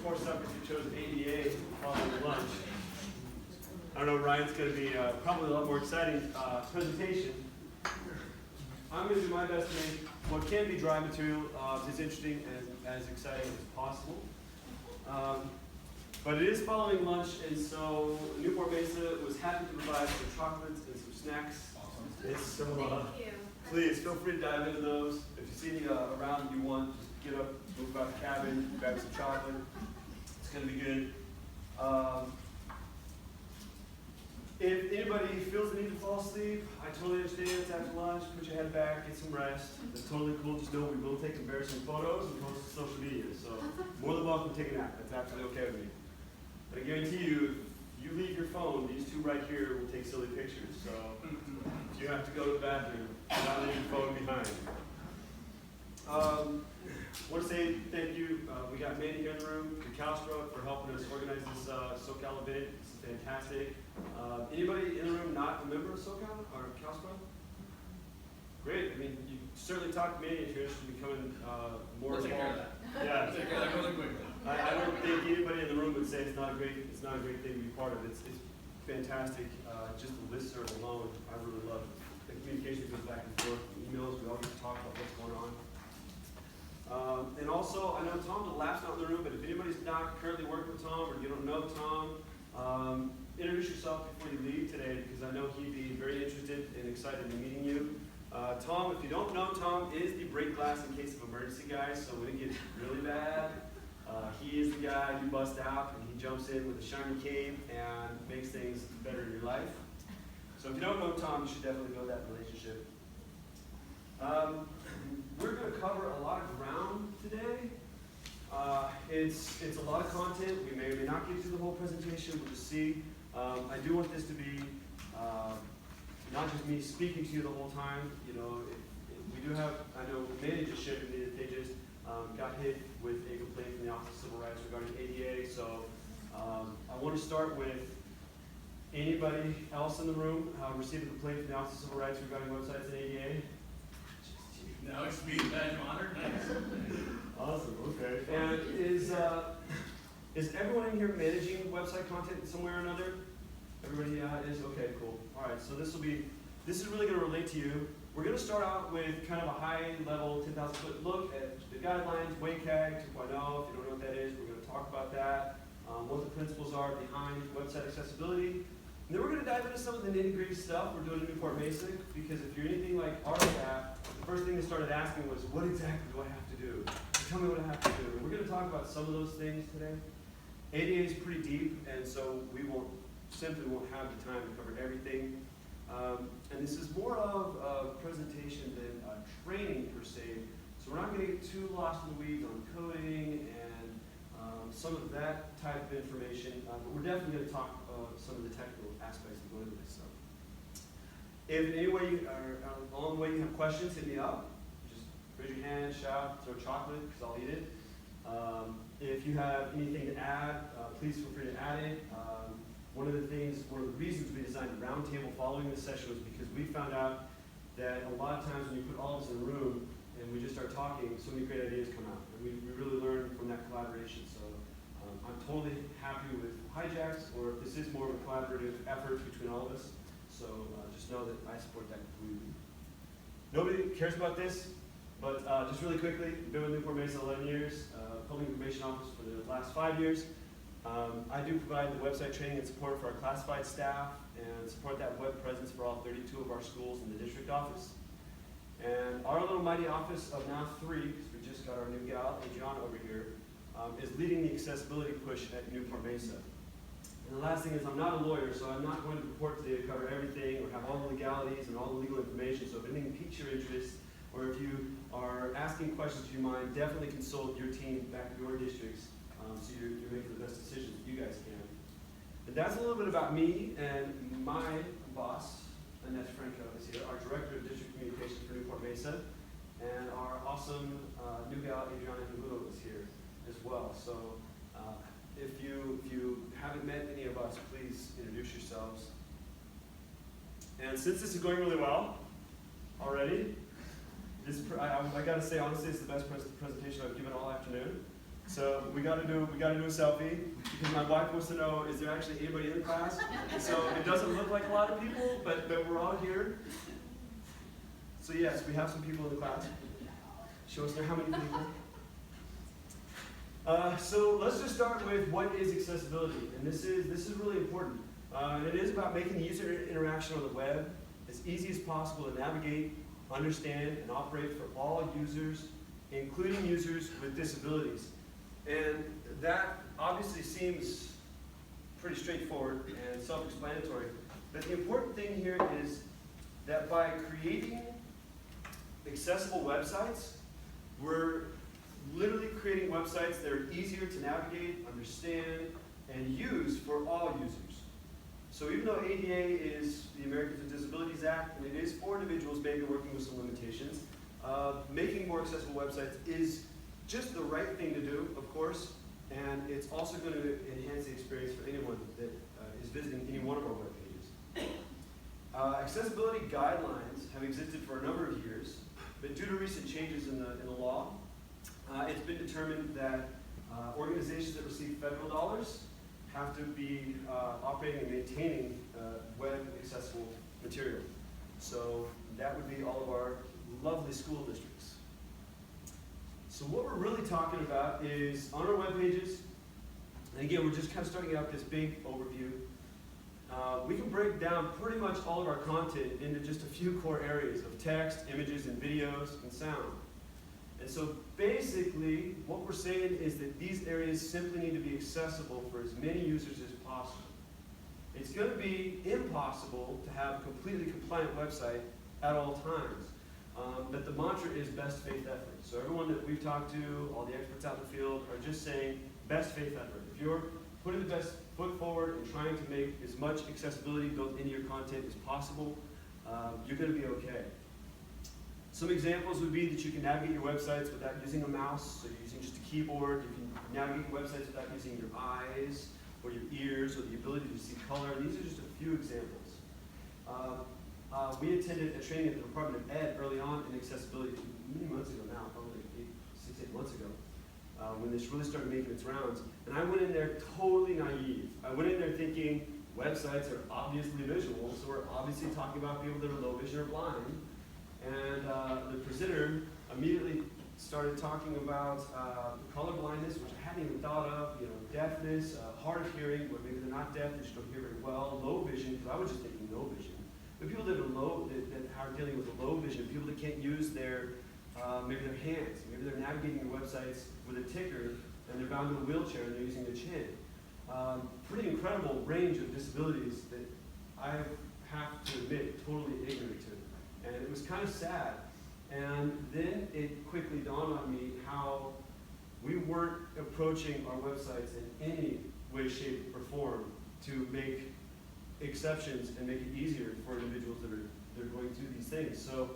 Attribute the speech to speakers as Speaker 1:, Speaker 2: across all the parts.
Speaker 1: before supper if you chose ADA following lunch. I don't know, Ryan's going to be probably a lot more exciting presentation. I'm going to do my best to make what can be dry material as interesting and as exciting as possible. But it is following lunch, and so Newport Mesa was happy to provide some chocolates and some snacks. So,
Speaker 2: Thank you.
Speaker 1: please feel free to dive into those. If you see any around that you want, just get up, move about the cabin, grab some chocolate. It's going to be good. If anybody feels the need to fall asleep, I totally understand. It's after lunch. Put your head back, get some rest. It's totally cool. Just know we will take embarrassing photos and post to social media. So more than welcome to take a nap. That's absolutely okay with me. But I guarantee you, if you leave your phone, these two right here will take silly pictures. So if you have to go to the bathroom, do not leave your phone behind. I want to say thank you. We got Mandy here in the room, Calstra, for helping us organize this SoCal event. It's fantastic. Anybody in the room not a member of SoCal or Calstra? Great. I mean, you certainly talk to Mandy if you're interested in becoming more
Speaker 3: We'll take care of
Speaker 1: involved.
Speaker 3: that.
Speaker 1: Yeah.
Speaker 3: We'll take care of that really quickly.
Speaker 1: I don't think anybody in the room would say it's not a great thing to be part of. It's fantastic. Just the listserv alone, I really love it. The communication goes back and forth, the emails, we all get to talk about what's going on. And also, I know Tom's the last not in the room, but if anybody's not currently working with Tom or you don't know Tom, introduce yourself before you leave today, because I know he'd be very interested and excited in meeting you. Tom, if you don't know, Tom is the break glass in case of emergency guy, so when it gets really bad, he is the guy you bust out and he jumps in with a shiny cape and makes things better in your life. So if you don't know Tom, you should definitely build that relationship. We're going to cover a lot of ground today. It's a lot of content. We may or may not get through the whole presentation. We'll just see. I do want this to be not just me speaking to you the whole time. You know, we do have, I know Manny just shared with me that they just got hit with a complaint from the Office of Civil Rights regarding ADA. So I want to start with anybody else in the room received a complaint from the Office of Civil Rights regarding websites and ADA?
Speaker 3: Now it's me, badge of honor. Nice.
Speaker 1: Awesome. Okay. And is everyone in here managing website content somewhere or another? Everybody is? Okay, cool. All right, so this is really going to relate to you. We're going to start out with kind of a high-level 10,000-foot look at the guidelines, WCAG 2.0. If you don't know what that is, we're going to talk about that, what the principles are behind website accessibility. And then we're going to dive into some of the nitty-gritty stuff we're doing in Newport Mesa, because if you're anything like our staff, the first thing they started asking was, what exactly do I have to do? Tell me what I have to do. And we're going to talk about some of those things today. ADA is pretty deep, and so we simply won't have the time to cover everything. And this is more of a presentation than a training per se. So we're not going to get too lost in the weeds on coding and some of that type of information, but we're definitely going to talk some of the technical aspects that go into this. So if in any way along the way you have questions, hit me up. Just raise your hand, shout, throw chocolate, because I'll eat it. If you have anything to add, please feel free to add it. One of the reasons we designed a roundtable following this session was because we found out that a lot of times when you put all of us in a room and we just start talking, so many great ideas come out. And we really learn from that collaboration. So I'm totally happy with hijacks, or if this is more of a collaborative effort between all of us. So just know that I support that completely. Nobody cares about this, but just really quickly, been with Newport Mesa 11 years, Public Information Office for the last 5 years. I do provide the website training and support for our classified staff and support that web presence for all 32 of our schools in the district office. And our little mighty office of now 3, because we just got our new gal, Adriana, over here, is leading the accessibility push at Newport Mesa. And the last thing is, I'm not a lawyer, so I'm not going to purport today to cover everything or have all the legalities and all the legal information. So if anything piques your interest, or if you are asking questions to your mind, definitely consult your team back at your districts, so you're making the best decisions that you guys can. And that's a little bit about me and my boss, Annette Franco, is here, our Director of District Communications for Newport Mesa, and our awesome new gal, Adriana Higulo, is here as well. So if you haven't met any of us, please introduce yourselves. And since this is going really well already, I got to say, honestly, it's the best presentation I've given all afternoon. So we gotta do a selfie because my wife wants to know, is there actually anybody in the class? And so it doesn't look like a lot of people, but we're all here. So yes, we have some people in the class. Show us there how many people. So let's just start with what is accessibility, and this is really important. And it is about making the user interaction on the web as easy as possible to navigate, understand, and operate for all users, including users with disabilities. And that obviously seems pretty straightforward and self-explanatory. But the important thing here is that by creating accessible websites, we're literally creating websites that are easier to navigate, understand, and use for all users. So even though ADA is the Americans with Disabilities Act, and it is for individuals maybe working with some limitations, making more accessible websites is just the right thing to do, of course, and it's also going to enhance the experience for anyone that is visiting any one of our web pages. Accessibility guidelines have existed for a number of years, but due to recent changes in the law, it's been determined that organizations that receive federal dollars have to be operating and maintaining web accessible material. So that would be all of our lovely school districts. So what we're really talking about is on our web pages, and again, we're just kind of starting out this big overview. We can break down pretty much all of our content into just a few core areas of text, images, and videos, and sound. And so basically, what we're saying is that these areas simply need to be accessible for as many users as possible. It's going to be impossible to have a completely compliant website at all times. But the mantra is best faith effort. So everyone that we've talked to, all the experts out in the field, are just saying best faith effort. If you're putting the best foot forward and trying to make as much accessibility built into your content as possible, you're going to be okay. Some examples would be that you can navigate your websites without using a mouse, so you're using just a keyboard. You can navigate your websites without using your eyes or your ears or the ability to see color. These are just a few examples. We attended a training at the Department of Ed early on in accessibility many months ago now, probably 6, 8 months ago, when this really started making its rounds. And I went in there totally naive. I went in there thinking websites are obviously visual, so we're obviously talking about people that are low vision or blind. And the presenter immediately started talking about color blindness, which I hadn't even thought of, deafness, hard of hearing, where maybe they're not deaf, they just don't hear very well, low vision, because I was just thinking no vision. But people that are dealing with low vision, people that can't use their, maybe their hands, maybe they're navigating their websites with a ticker, and they're bound in a wheelchair and they're using their chin. Pretty incredible range of disabilities that I have to admit, totally ignorant to. And it was kind of sad. And then it quickly dawned on me how we weren't approaching our websites in any way, shape, or form to make exceptions and make it easier for individuals that are going through these things. So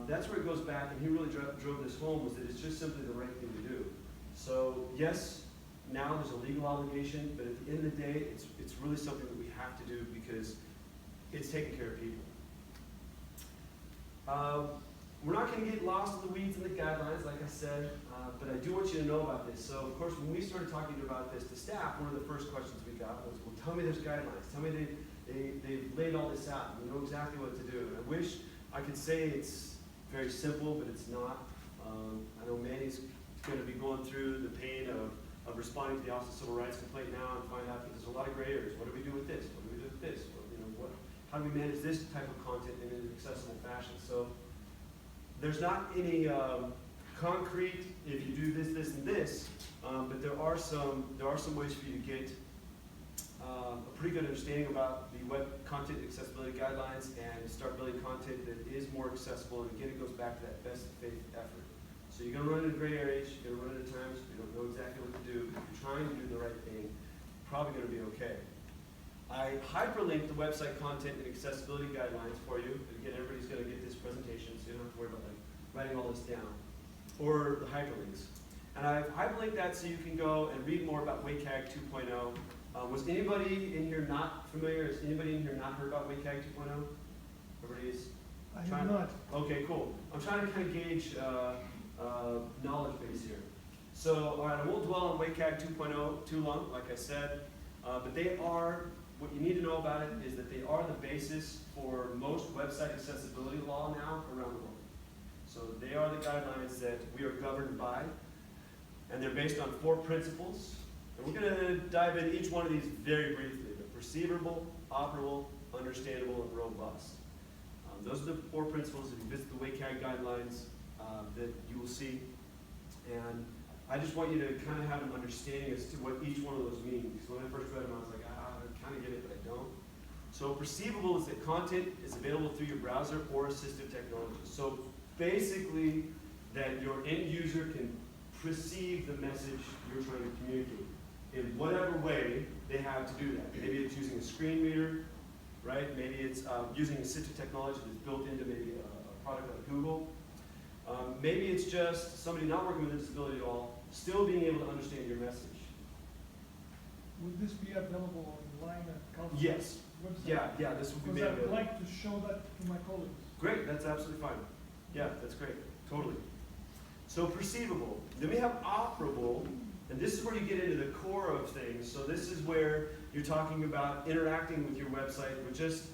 Speaker 1: that's where it goes back, and he really drove this home, was that it's just simply the right thing to do. So yes, now there's a legal obligation, but at the end of the day, it's really something that we have to do because it's taking care of people. We're not going to get lost in the weeds and the guidelines, like I said, but I do want you to know about this. So, of course, when we started talking about this to staff, one of the first questions we got was, well, tell me there's guidelines. Tell me they've laid all this out. We know exactly what to do. And I wish I could say it's very simple, but it's not. I know Manny's going to be going through the pain of responding to the Office of Civil Rights complaint now and find out that there's a lot of gray areas. What do we do with this? What do we do with this? How do we manage this type of content in an accessible fashion? So there's not any concrete, if you do this, this, and this, but there are some ways for you to get a pretty good understanding about the web content accessibility guidelines and start building content that is more accessible. And again, it goes back to that best faith effort. So you're going to run into gray areas, you're going to run into times you don't know exactly what to do. If you're trying to do the right thing, you're probably going to be okay. I hyperlinked the website content and accessibility guidelines for you. Again, everybody's going to get this presentation, so you don't have to worry about writing all this down. Or the hyperlinks. And I've hyperlinked that so you can go and read more about WCAG 2.0. Was anybody in here not familiar? Has anybody in here not heard about WCAG 2.0? Everybody is?
Speaker 2: I have not.
Speaker 1: Okay, cool. I'm trying to kind of gauge knowledge base here. So, all right, I won't dwell on WCAG 2.0 too long, like I said, but they are, what you need to know about it is that they are the basis for most website accessibility law now around the world. So they are the guidelines that we are governed by, and they're based on 4 principles. And we're going to dive into each one of these very briefly. They're perceivable, operable, understandable, and robust. Those are the 4 principles. If you visit the WCAG guidelines, that you will see. And I just want you to kind of have an understanding as to what each one of those means. Because when I first read them, I was like, I kind of get it, but I don't. So perceivable is that content is available through your browser or assistive technology. So basically, that your end user can perceive the message you're trying to communicate in whatever way they have to do that. Maybe it's using a screen reader, right? Maybe it's using assistive technology that's built into maybe a product like Google. Maybe it's just somebody not working with a disability at all, still being able to understand your message.
Speaker 2: Would this be available online at council
Speaker 1: Yes.
Speaker 2: website?
Speaker 1: Yeah, this will be
Speaker 2: Because
Speaker 1: made
Speaker 2: I would
Speaker 1: available.
Speaker 2: like to show that to my colleagues.
Speaker 1: Great, that's absolutely fine. Yeah, that's great, totally. So perceivable. Then we have operable, and this is where you get into the core of things. So this is where you're talking about interacting with your website with just,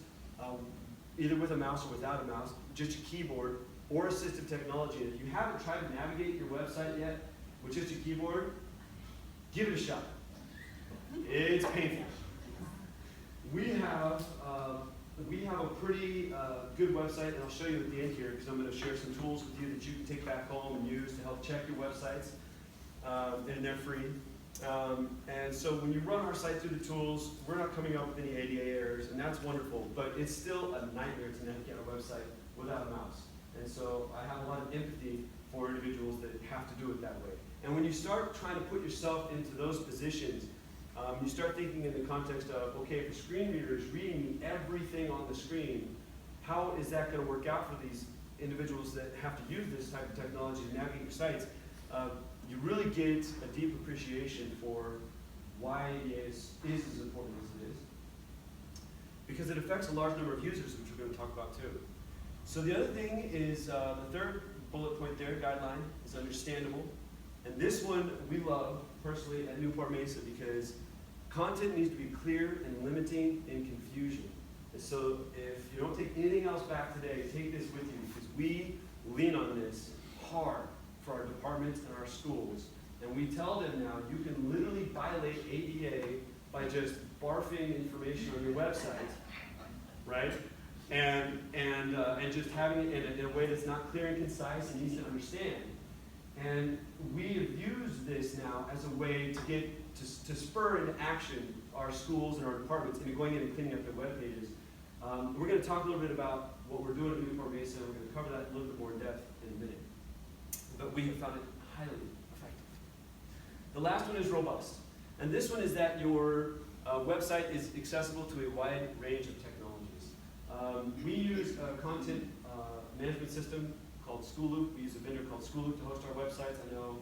Speaker 1: either with a mouse or without a mouse, just your keyboard, or assistive technology. And if you haven't tried to navigate your website yet with just your keyboard, give it a shot. It's painful. We have a pretty good website, and I'll show you at the end here, because I'm going to share some tools with you that you can take back home and use to help check your websites, and they're free. And so when you run our site through the tools, we're not coming up with any ADA errors, and that's wonderful, but it's still a nightmare to navigate our website without a mouse. And so I have a lot of empathy for individuals that have to do it that way. And when you start trying to put yourself into those positions, you start thinking in the context of, okay, if a screen reader is reading me everything on the screen, how is that going to work out for these individuals that have to use this type of technology to navigate your sites? You really get a deep appreciation for why ADA is as important as it is. Because it affects a large number of users, which we're going to talk about too. So the other thing is, the third bullet point there, guideline, is understandable. And this one we love, personally, at Newport Mesa, because content needs to be clear and limiting in confusion. And so if you don't take anything else back today, take this with you, because we lean on this hard for our departments and our schools. And we tell them now, you can literally violate ADA by just barfing information on your website, right? And just having it in a way that's not clear and concise and easy to understand. And we have used this now as a way to get to spur into action our schools and our departments into going in and cleaning up their web pages. We're going to talk a little bit about what we're doing at Newport Mesa. We're going to cover that a little bit more in depth in a minute. But we have found it highly effective. The last one is robust. And this one is that your website is accessible to a wide range of technologies. We use a content management system called SchoolLoop. We use a vendor called SchoolLoop to host our websites. I know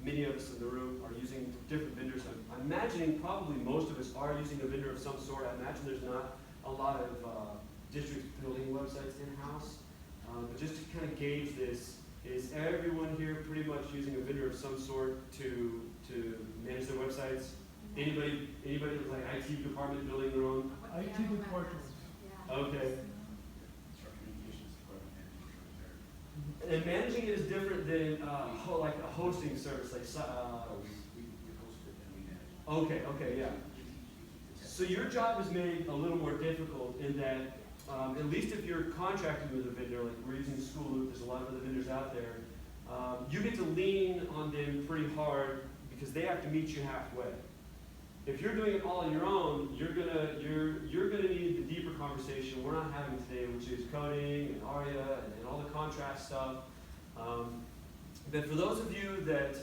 Speaker 1: many of us in the room are using different vendors. I'm imagining probably most of us are using a vendor of some sort. I imagine there's not a lot of districts building websites in-house. But just to kind of gauge this, is everyone here pretty much using a vendor of some sort to manage their websites? Anybody with like IT department building their own?
Speaker 2: IT department.
Speaker 1: Okay. And managing it is different than like a hosting service, like
Speaker 3: We host it and we manage it.
Speaker 1: okay, yeah. So your job is made a little more difficult in that, at least if you're contracting with a vendor, like we're using SchoolLoop, there's a lot of other vendors out there, you get to lean on them pretty hard because they have to meet you halfway. If you're doing it all on your own, you're gonna need the deeper conversation we're not having today, which is coding and ARIA and all the contrast stuff. But for those of you that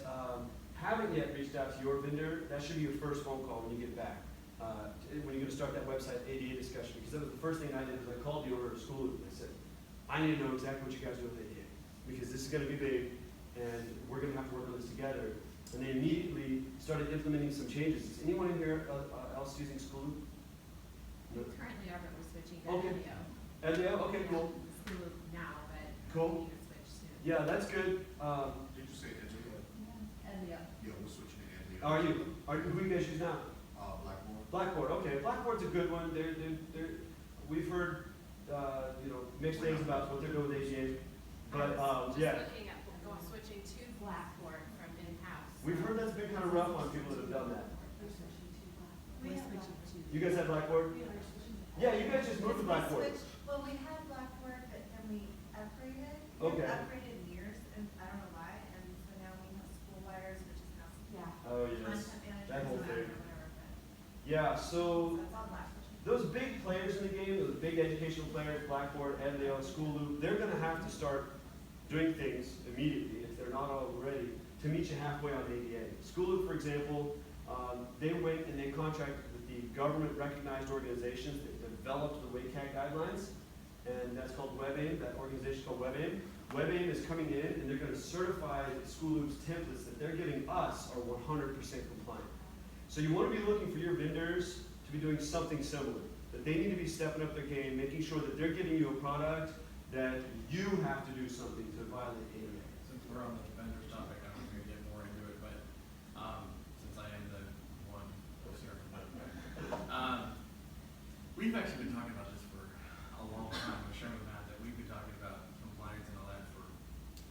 Speaker 1: haven't yet reached out to your vendor, that should be your first phone call when you get back. When you're going to start that website ADA discussion, because that was the first thing I did was I called the owner of SchoolLoop and I said, I need to know exactly what you guys do with ADA, because this is going to be big and we're going to have to work on this together. And they immediately started implementing some changes. Is anyone in here else using SchoolLoop? No?
Speaker 4: Currently are, but we're switching to
Speaker 1: Okay.
Speaker 4: Edio.
Speaker 1: Edio? Okay, cool.
Speaker 4: School now, but
Speaker 1: Cool.
Speaker 4: we can switch soon.
Speaker 1: Yeah, that's good.
Speaker 3: Did you say Edgeo?
Speaker 4: and the,
Speaker 5: Yeah, we're switching to Andy.
Speaker 1: Who you guys use now?
Speaker 5: Blackboard.
Speaker 1: Blackboard, okay, Blackboard's a good one, we've heard, mixed things about what they're doing with ADA, but, yeah.
Speaker 6: Just looking at switching to Blackboard from in-house.
Speaker 1: We've heard that's been kind of rough on people that have done that.
Speaker 4: we have Blackboard.
Speaker 1: You guys have Blackboard? Yeah, you guys just moved to Blackboard.
Speaker 7: Well, we had Blackboard, but then we upgraded. We
Speaker 1: Okay.
Speaker 7: haven't upgraded in years, and I don't know why, and so now we have School Wires, which is now
Speaker 4: Yeah.
Speaker 1: Oh, yes,
Speaker 7: content
Speaker 1: that whole
Speaker 7: management
Speaker 1: thing.
Speaker 7: or whatever, but,
Speaker 1: Yeah,
Speaker 7: so
Speaker 1: so
Speaker 7: it's all Blackboard.
Speaker 1: those big players in the game, those big educational players, Blackboard, Edleo, School Loop, they're gonna have to start doing things immediately, if they're not already, to meet you halfway on ADA. School Loop, for example, they went and they contracted with the government-recognized organizations that developed the WCAG guidelines, and that's called WebAIM, that organization called WebAIM. WebAIM is coming in and they're gonna certify School Loop's templates that they're giving us are 100% compliant. So you wanna be looking for your vendors to be doing something similar, that they need to be stepping up their game, making sure that they're giving you a product that you have to do something to violate ADA.
Speaker 3: Since we're on the vendors topic, I don't want to get more into it, but, since I am the one listener, we've actually been talking about this for a long time, with Sherman and Matt, that we've been talking about compliance and all that for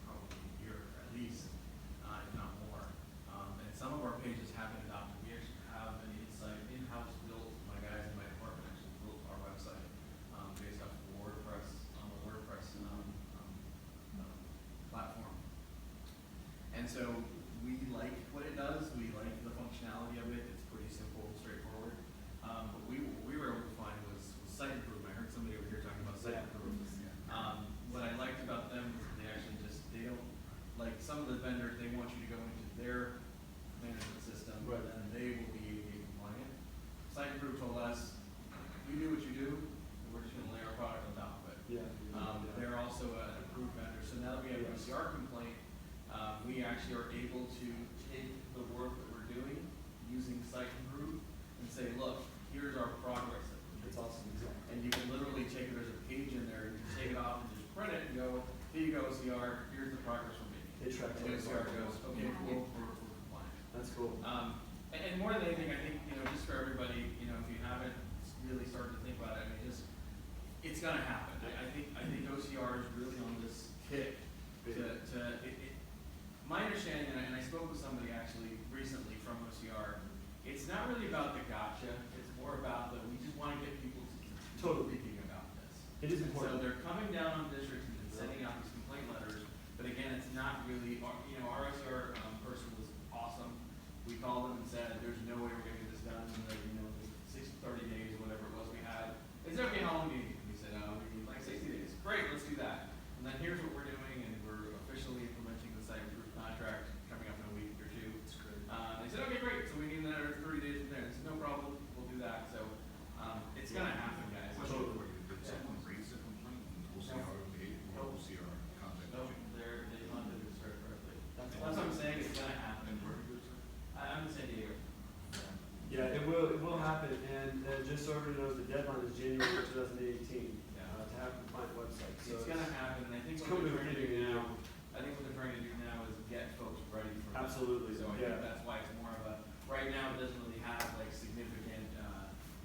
Speaker 3: probably a year at least, if not more. And some of our pages have been adopted. We actually have an insight in-house built, my guys in my department actually built our website, based off of WordPress, on the WordPress, platform. And so we like what it does, we like the functionality of it, it's pretty simple, straightforward. But what we were able to find was site improvement. I heard somebody over here talking about site improvement. What I liked about them was they actually they don't, like some of the vendors, they want you to go into their management system,
Speaker 1: Right.
Speaker 3: and then they will be ADA compliant. Site Improve told us, you do what you do, and we're just gonna lay our product on top of it.
Speaker 1: Yeah.
Speaker 3: They're also an approved vendor, so now that we have an OCR complaint, we actually are able to take the work that we're doing using Site Improve and say, look, here's our progress that we're
Speaker 1: That's
Speaker 3: making.
Speaker 1: awesome, exactly.
Speaker 3: And you can literally take, there's a page in there, you can take it off and just print it and go, here you go, OCR, here's the progress we're making.
Speaker 1: They track
Speaker 3: And
Speaker 1: it.
Speaker 3: OCR goes, okay, cool, we're compliant.
Speaker 1: That's cool.
Speaker 3: And more than anything, I think, just for everybody, if you haven't really started to think about it, I mean, it's gonna happen. I think OCR is really on this kick my understanding, and I spoke with somebody actually recently from OCR, it's not really about the gotcha, it's more about we just wanna get people to
Speaker 1: Totally.
Speaker 3: thinking about this.
Speaker 1: It is
Speaker 3: So
Speaker 1: important.
Speaker 3: they're coming down on districts and sending out these complaint letters, but again, it's not really, our OCR person was awesome. We called them and said, there's no way we're gonna get this done in the, 30 days, whatever it was we had. They said, okay, how long do you need? We said, we need like 60 days. Great, let's do that. And then here's what we're doing, and we're officially implementing the site group contract coming up in a week or two.
Speaker 1: That's great.
Speaker 3: They said, okay, great, so we need another 30 days from there. I said, no problem, we'll do that. So, it's gonna happen, guys.
Speaker 5: Question for you, did someone raise a complaint in OCR, or OCR contact?
Speaker 3: No, they funded it correctly. That's what I'm saying, it's gonna happen. I'm in San Diego.
Speaker 1: Yeah, it will happen, and just so everybody knows, the deadline is January 2018 to have a compliant website. So
Speaker 3: It's gonna happen, and I think
Speaker 1: it's
Speaker 3: what they're
Speaker 1: coming
Speaker 3: trying to
Speaker 1: to
Speaker 3: do
Speaker 1: you.
Speaker 3: now, is get folks ready for that.
Speaker 1: Absolutely,
Speaker 3: So I
Speaker 1: yeah.
Speaker 3: think that's why it's more of right now it doesn't really have significant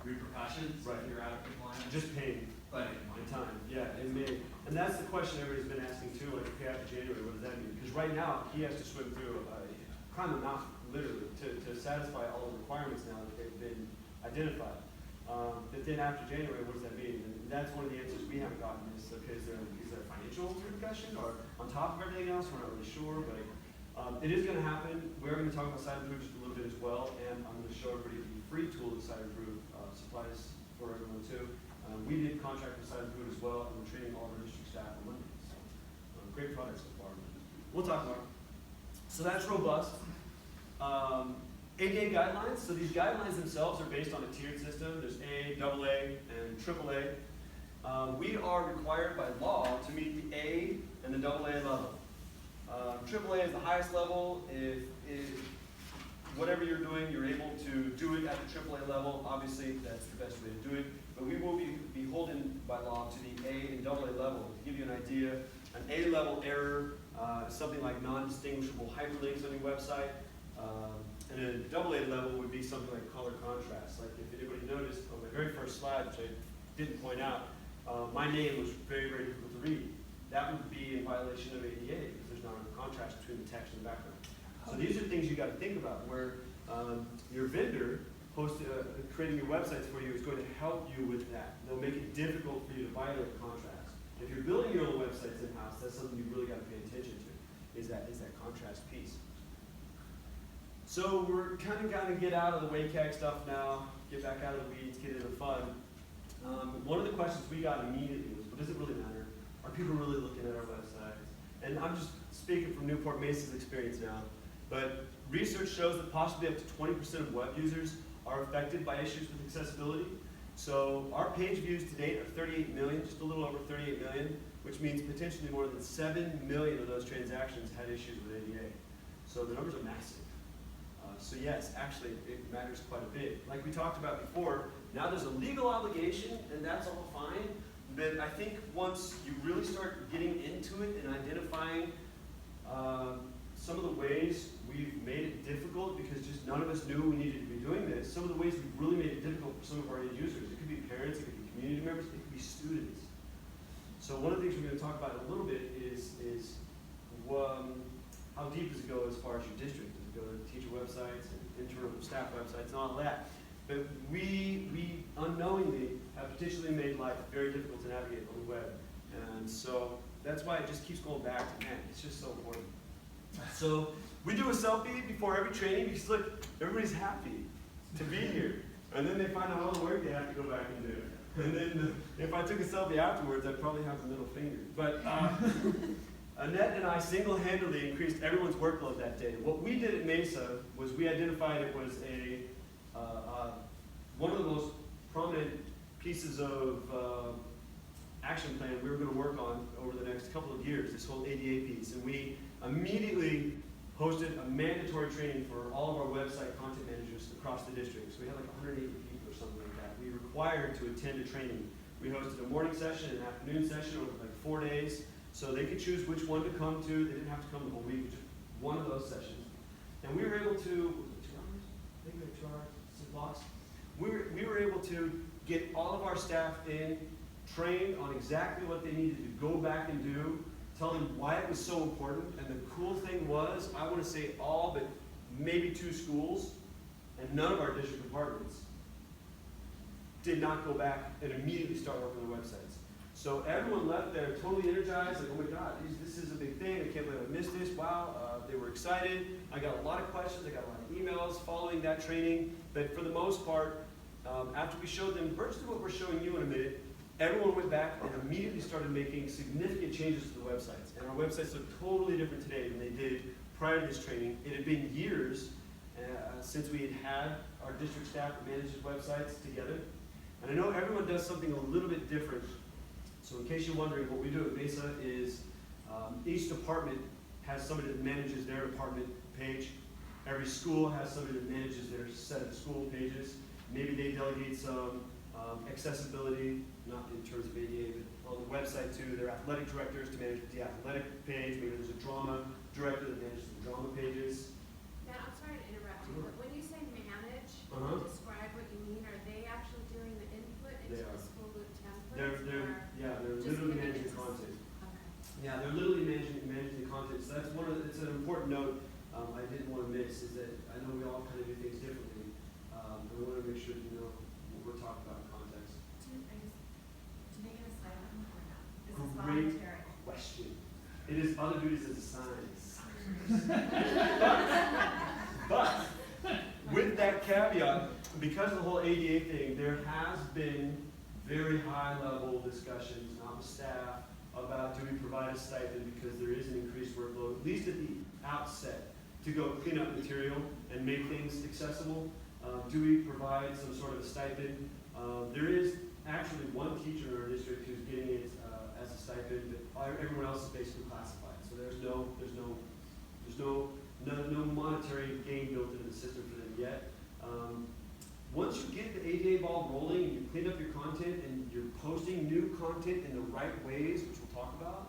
Speaker 3: repercussions
Speaker 1: Right.
Speaker 3: if you're out of compliance.
Speaker 1: Just pain
Speaker 3: But it
Speaker 1: and
Speaker 3: might.
Speaker 1: time, yeah, it may. And that's the question everybody's been asking too, like, okay, after January, what does that mean? Because right now, he has to swim through kind of not literally, to satisfy all the requirements now that they've been identified. But then after January, what does that mean? And that's one of the answers we haven't gotten is, okay, is there a financial repercussion or on top of everything else? We're not really sure, but it is gonna happen. We're gonna talk about Site Improve just a little bit as well, and I'm gonna show everybody the free tool that Site Improve supplies for everyone too. We did contract with Site Improve as well, and we're training all of our district staff on Monday. So, great product so far. We'll talk more. So that's robust. ADA guidelines, so these guidelines themselves are based on a tiered system. There's A, AA, and AAA. We are required by law to meet the A and the AA level. AAA is the highest level. If whatever you're doing, you're able to do it at the AAA level, obviously that's the best way to do it. But we will be beholden by law to the A and AA level. To give you an idea, an A level error is something like non-distinguishable hyperlinks on your website. And a AA level would be something like color contrast. Like if anybody noticed on my very first slide, which I didn't point out, my name was very, very difficult to read. That would be in violation of ADA because there's not enough contrast between the text and the background. So these are things you got to think about where your vendor creating your websites for you is going to help you with that. They'll make it difficult for you to violate contrast. If you're building your own websites in-house, that's something you really got to pay attention to, is that contrast piece. So we're kind of going to get out of the WCAG stuff now, get back out of the weeds, get into fun. One of the questions we got immediately was, does it really matter? Are people really looking at our websites? And I'm just speaking from Newport Mesa's experience now, but research shows that possibly up to 20% of web users are affected by issues with accessibility. So our page views to date are 38 million, just a little over 38 million, which means potentially more than 7 million of those transactions had issues with ADA. So the numbers are massive. So yes, actually it matters quite a bit. Like we talked about before, now there's a legal obligation and that's all fine, but I think once you really start getting into it and identifying some of the ways we've made it difficult because just none of us knew we needed to be doing this, some of the ways we've really made it difficult for some of our end users. It could be parents, it could be community members, it could be students. So one of the things we're going to talk about in a little bit is how deep does it go as far as your district? Does it go to teacher websites and internal staff websites and all that? But we unknowingly have potentially made life very difficult to navigate on the web. And so that's why it just keeps going back to, man, it's just so important. So we do a selfie before every training because look, everybody's happy to be here. And then they find out all the work they have to go back and do. And then if I took a selfie afterwards, I'd probably have the middle finger. But Annette and I single-handedly increased everyone's workload that day. What we did at Mesa was we identified it was one of the most prominent pieces of action plan we were going to work on over the next couple of years, this whole ADA piece. And we immediately hosted a mandatory training for all of our website content managers across the district. So we had like 180 people or something like that. We were required to attend a training. We hosted a morning session, an afternoon session over like 4 days. So they could choose which one to come to. They didn't have to come the whole week, just one of those sessions. And we were able to, was it 2 hours? I think we had 2 hours, 6 blocks. We were able to get all of our staff in, trained on exactly what they needed to go back and do, tell them why it was so important. And the cool thing was, I want to say all but maybe 2 schools, and none of our district departments did not go back and immediately start working on their websites. So everyone left there totally energized, like, oh my God, this is a big thing. I can't believe I missed this. Wow, they were excited. I got a lot of questions. I got a lot of emails following that training. But for the most part, after we showed them virtually what we're showing you in a minute, everyone went back and immediately started making significant changes to the websites. And our websites look totally different today than they did prior to this training. It had been years since we had our district staff that manages websites together. And I know everyone does something a little bit different. So in case you're wondering, what we do at Mesa is each department has somebody that manages their department page. Every school has somebody that manages their set of school pages. Maybe they delegate some accessibility, not in terms of ADA, but on the website too. Their athletic directors to manage the athletic page. Maybe there's a drama director that manages the drama pages.
Speaker 6: Matt, I'm sorry to interrupt you, but when you say manage,
Speaker 1: Uh-huh.
Speaker 6: and describe what you mean, are they actually doing the input into
Speaker 1: They are.
Speaker 6: the school loop templates?
Speaker 1: They're
Speaker 6: Just
Speaker 1: literally
Speaker 6: giving
Speaker 1: managing
Speaker 6: it-
Speaker 1: content.
Speaker 6: Okay.
Speaker 1: Yeah, they're literally managing the content. So that's it's an important note I didn't want to miss is that I know we all kind of do things differently. And we want to make sure you know what we're talking about in context.
Speaker 7: Do they get a stipend or not? Is this
Speaker 1: Great
Speaker 7: voluntary?
Speaker 1: question. It is other duties as assigned. But with that caveat, because of the whole ADA thing, there has been very high-level discussions, not with staff, about do we provide a stipend because there is an increased workload, at least at the outset, to go clean up material and make things accessible. Do we provide some sort of a stipend? There is actually one teacher in our district who's getting it as a stipend, but everyone else is basically classified. So there's no monetary gain built into the system for them yet. Once you get the ADA ball rolling and you clean up your content and you're posting new content in the right ways, which we'll talk about,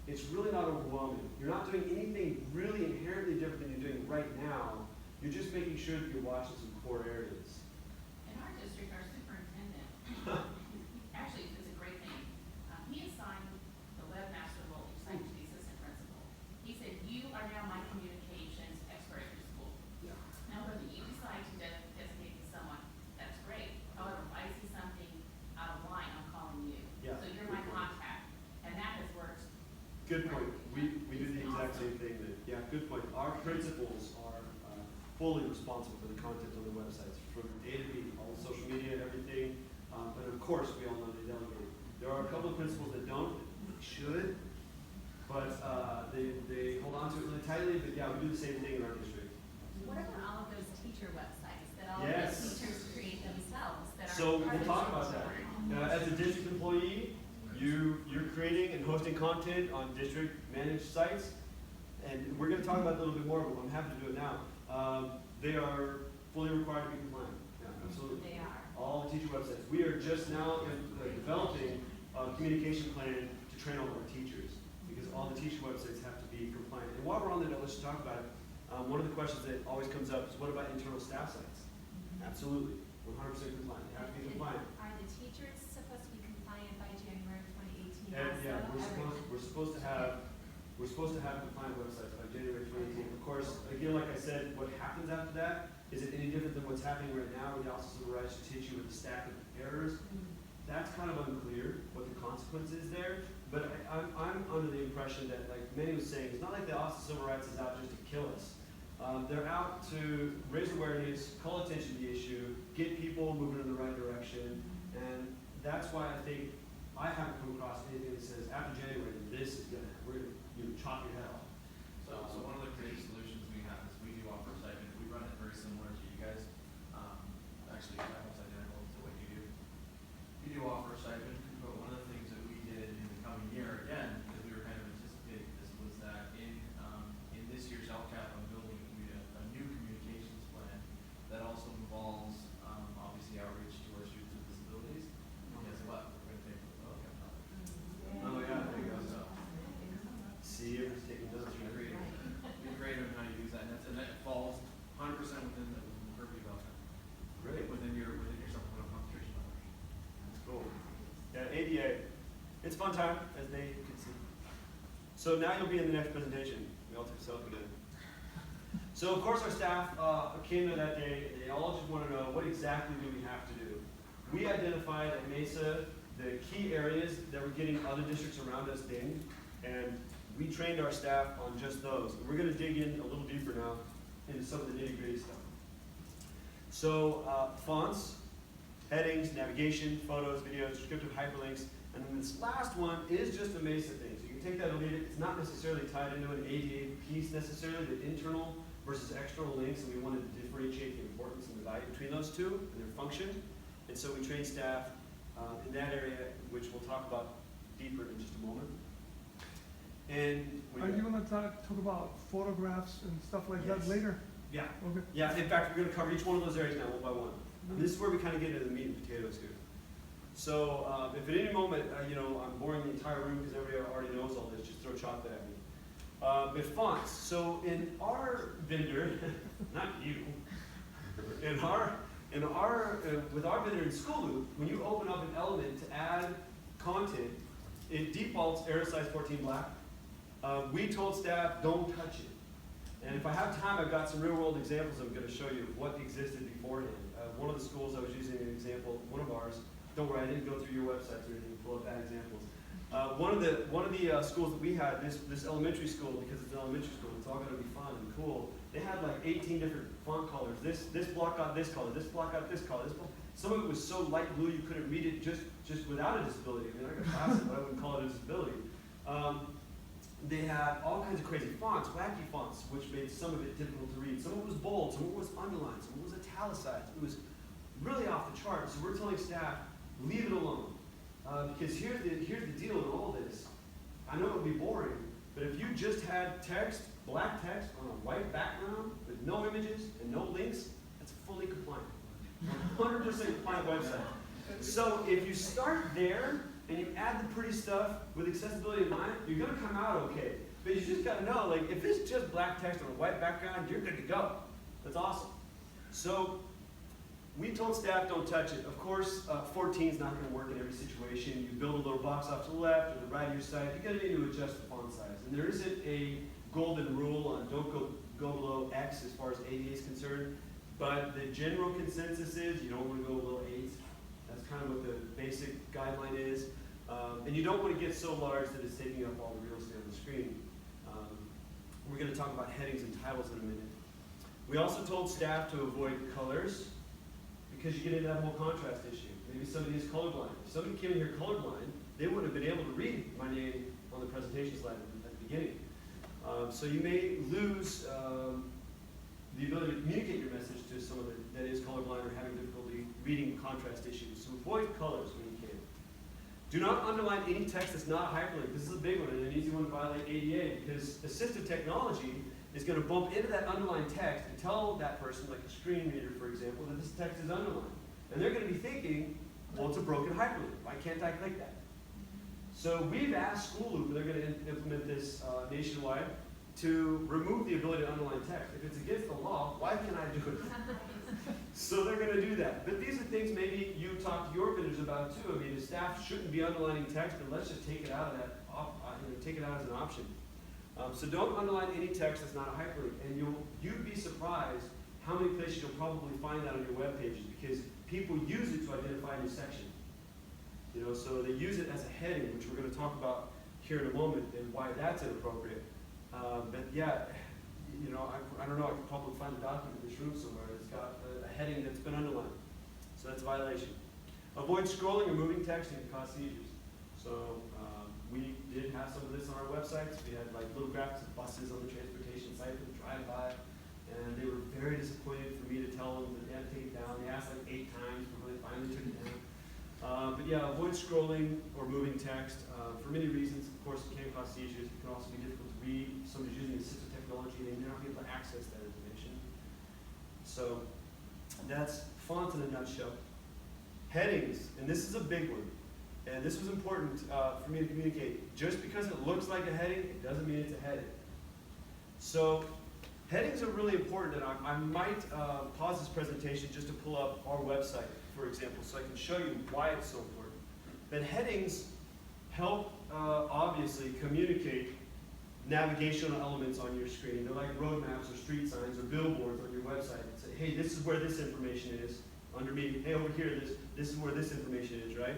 Speaker 1: it's really not overwhelming. You're not doing anything really inherently different than right now. You're just making sure that you're watching some core areas.
Speaker 6: In our district, our superintendent, actually, it's a great thing. He assigned the webmaster role, assigned to the assistant principal. He said, you are now my communications expert at your school.
Speaker 1: Yeah.
Speaker 6: Now, whether you decide to designate me someone, that's great. However, if I see something out of line, I'm calling you.
Speaker 1: Yeah,
Speaker 6: So you're
Speaker 1: good
Speaker 6: my
Speaker 1: point.
Speaker 6: contact, and that has worked.
Speaker 1: Good point. We do the exact same thing. Yeah, good point. Our principals are fully responsible for the content on the websites, from A to B, all the social media, everything. But of course, we all know they delegate. There are a couple of principals that don't, they should, but they hold on to it really tightly. But yeah, we do the same thing in our district.
Speaker 4: What about all of those teacher websites that all of
Speaker 1: Yes.
Speaker 4: the teachers create themselves that are?
Speaker 1: So
Speaker 4: part
Speaker 1: we'll
Speaker 4: of
Speaker 1: talk
Speaker 4: the
Speaker 1: about that.
Speaker 4: district?
Speaker 1: As a district employee, you're creating and hosting content on district managed sites, and we're going to talk about it a little bit more, but I'm happy to do it now. They are fully required to be compliant. Yeah, absolutely.
Speaker 4: They are.
Speaker 1: All the teacher websites. We are just now developing a communication plan to train all of our teachers, because all the teacher websites have to be compliant. And while we're on the note, let's talk about it. One of the questions that always comes up is, what about internal staff sites? Absolutely, 100% compliant. They have to be compliant.
Speaker 4: Are the teachers supposed to be compliant by January 2018
Speaker 1: And
Speaker 4: also?
Speaker 1: yeah, we're supposed to have compliant websites by January 2018. Of course, again, like I said, what happens after that, is it any different than what's happening right now, where the Office of Civil Rights just hits you with a stack of errors? That's kind of unclear what the consequence is there. But I'm under the impression that, like Manny was saying, it's not like the Office of Civil Rights is out just to kill us. They're out to raise awareness, call attention to the issue, get people moving in the right direction, and that's why I think I haven't come across anything that says after January this is gonna, we're gonna chop your head off.
Speaker 3: So one of the creative solutions we have is we do offer a stipend. We run it very similar to you guys. Actually, almost identical to what you do. We do offer a stipend, but one of the things that we did in the coming year, again, because we were kind of anticipating this, was that in this year's LCAP, I'm building a new communications plan that also involves, obviously, outreach to our students with disabilities. And guess what? We're going to take the LCAP dollars.
Speaker 1: Oh yeah, there you go.
Speaker 3: So,
Speaker 1: See, everyone's taking notes.
Speaker 3: be creative. Be creative in how you use that, and that falls 100% within the purview of that.
Speaker 1: Great.
Speaker 3: Within your supplemental concentration dollars.
Speaker 1: Cool. Yeah, ADA. It's fun time, as they can see. So now you'll be in the next presentation. We all took selfie together. So of course our staff came to that day. They all just want to know, what exactly do we have to do? We identified at Mesa the key areas that were getting other districts around us dinged, and we trained our staff on just those. And we're going to dig in a little deeper now into some of the nitty-gritty stuff. So fonts, headings, navigation, photos, videos, descriptive hyperlinks, and then this last one is just a Mesa thing. So you can take that or leave it. It's not necessarily tied into an ADA piece necessarily, the internal versus external links, and we wanted to differentiate the importance and the value between those two and their function. And so we train staff in that area, which we'll talk about deeper in just a moment. And
Speaker 2: Are you gonna talk about photographs and stuff like that
Speaker 1: Yes.
Speaker 2: later?
Speaker 1: yeah.
Speaker 2: Okay.
Speaker 1: Yeah, in fact, we're going to cover each one of those areas now, one by one. And this is where we kind of get into the meat and potatoes here. So if at any moment, I'm boring the entire room because everybody already knows all this, just throw chocolate at me. But fonts. So in our vendor, not you, with our vendor in School Loop, when you open up an element to add content, it defaults Era size 14 black. We told staff, don't touch it. And if I have time, I've got some real world examples I'm going to show you of what existed beforehand. One of the schools I was using an example, one of ours, don't worry, I didn't go through your websites or anything to pull up bad examples. One of the schools that we had, this elementary school, because it's an elementary school, it's all going to be fun and cool. They had like 18 different font colors. This block got this color, this block got this color. Some of it was so light blue you couldn't read it just without a disability. I mean, I got glasses, but I wouldn't call it a disability. They had all kinds of crazy fonts, wacky fonts, which made some of it difficult to read. Some of it was bold, some of it was underlined, some of it was italicized. It was really off the charts. So we're telling staff, leave it alone. Because here's the deal in all this. I know it would be boring, but if you just had text, black text on a white background with no images and no links, that's fully compliant. 100% compliant website. So if you start there and you add the pretty stuff with accessibility in mind, you're going to come out okay. But you just gotta know, like, if it's just black text on a white background, you're good to go. That's awesome. So, we told staff don't touch it. Of course, 14 is not gonna work in every situation. You build a little box off to the left or the right of your site. You're gonna need to adjust the font size. And there isn't a golden rule on don't go below X as far as ADA is concerned. But the general consensus is you don't wanna go below 8. That's kind of what the basic guideline is. And you don't want to get so large that it's taking up all the real estate on the screen. We're going to talk about headings and titles in a minute. We also told staff to avoid colors because you get into that whole contrast issue. Maybe somebody is colorblind. If somebody came in here colorblind, they wouldn't have been able to read my name on the presentation slide at the beginning. So you may lose the ability to communicate your message to someone that is colorblind or having difficulty reading contrast issues. So avoid colors when you can. Do not underline any text that's not a hyperlink. This is a big one and an easy one to violate ADA because assistive technology is going to bump into that underlined text and tell that person, like a screen reader, for example, that this text is underlined. And they're going to be thinking, well, it's a broken hyperlink. Why can't I click that? So we've asked School Loop, and they're going to implement this nationwide, to remove the ability to underline text. If it's against the law, why can't I do it? So they're going to do that. But these are things maybe you talk to your vendors about too. I mean, the staff shouldn't be underlining text, but let's just take it out of that, take it out as an option. So don't underline any text that's not a hyperlink. And you'd be surprised how many places you'll probably find that on your web pages because people use it to identify new sections. You know, so they use it as a heading, which we're going to talk about here in a moment, and why that's inappropriate. But yeah, you know, I don't know, I could probably find a document in this room somewhere that's got a heading that's been underlined. So that's a violation. Avoid scrolling or moving text and cause seizures. So we did have some of this on our websites. We had like little graphics of buses on the transportation site that drive by, and they were very disappointed for me to tell them that they had to take it down. They asked like 8 times before they finally took it down. But yeah, avoid scrolling or moving text for many reasons. Of course, it can cause seizures. It can also be difficult to read. If somebody's using assistive technology, they may not be able to access that information. So that's font in a nutshell. Headings, and this is a big one. And this was important for me to communicate. Just because it looks like a heading, it doesn't mean it's a heading. So headings are really important, and I might pause this presentation just to pull up our website, for example, so I can show you why it's so important. But headings help, obviously, communicate navigational elements on your screen. They're like road maps or street signs or billboards on your website that say, hey, this is where this information is. Under me, hey, over here, this is where this information is, right?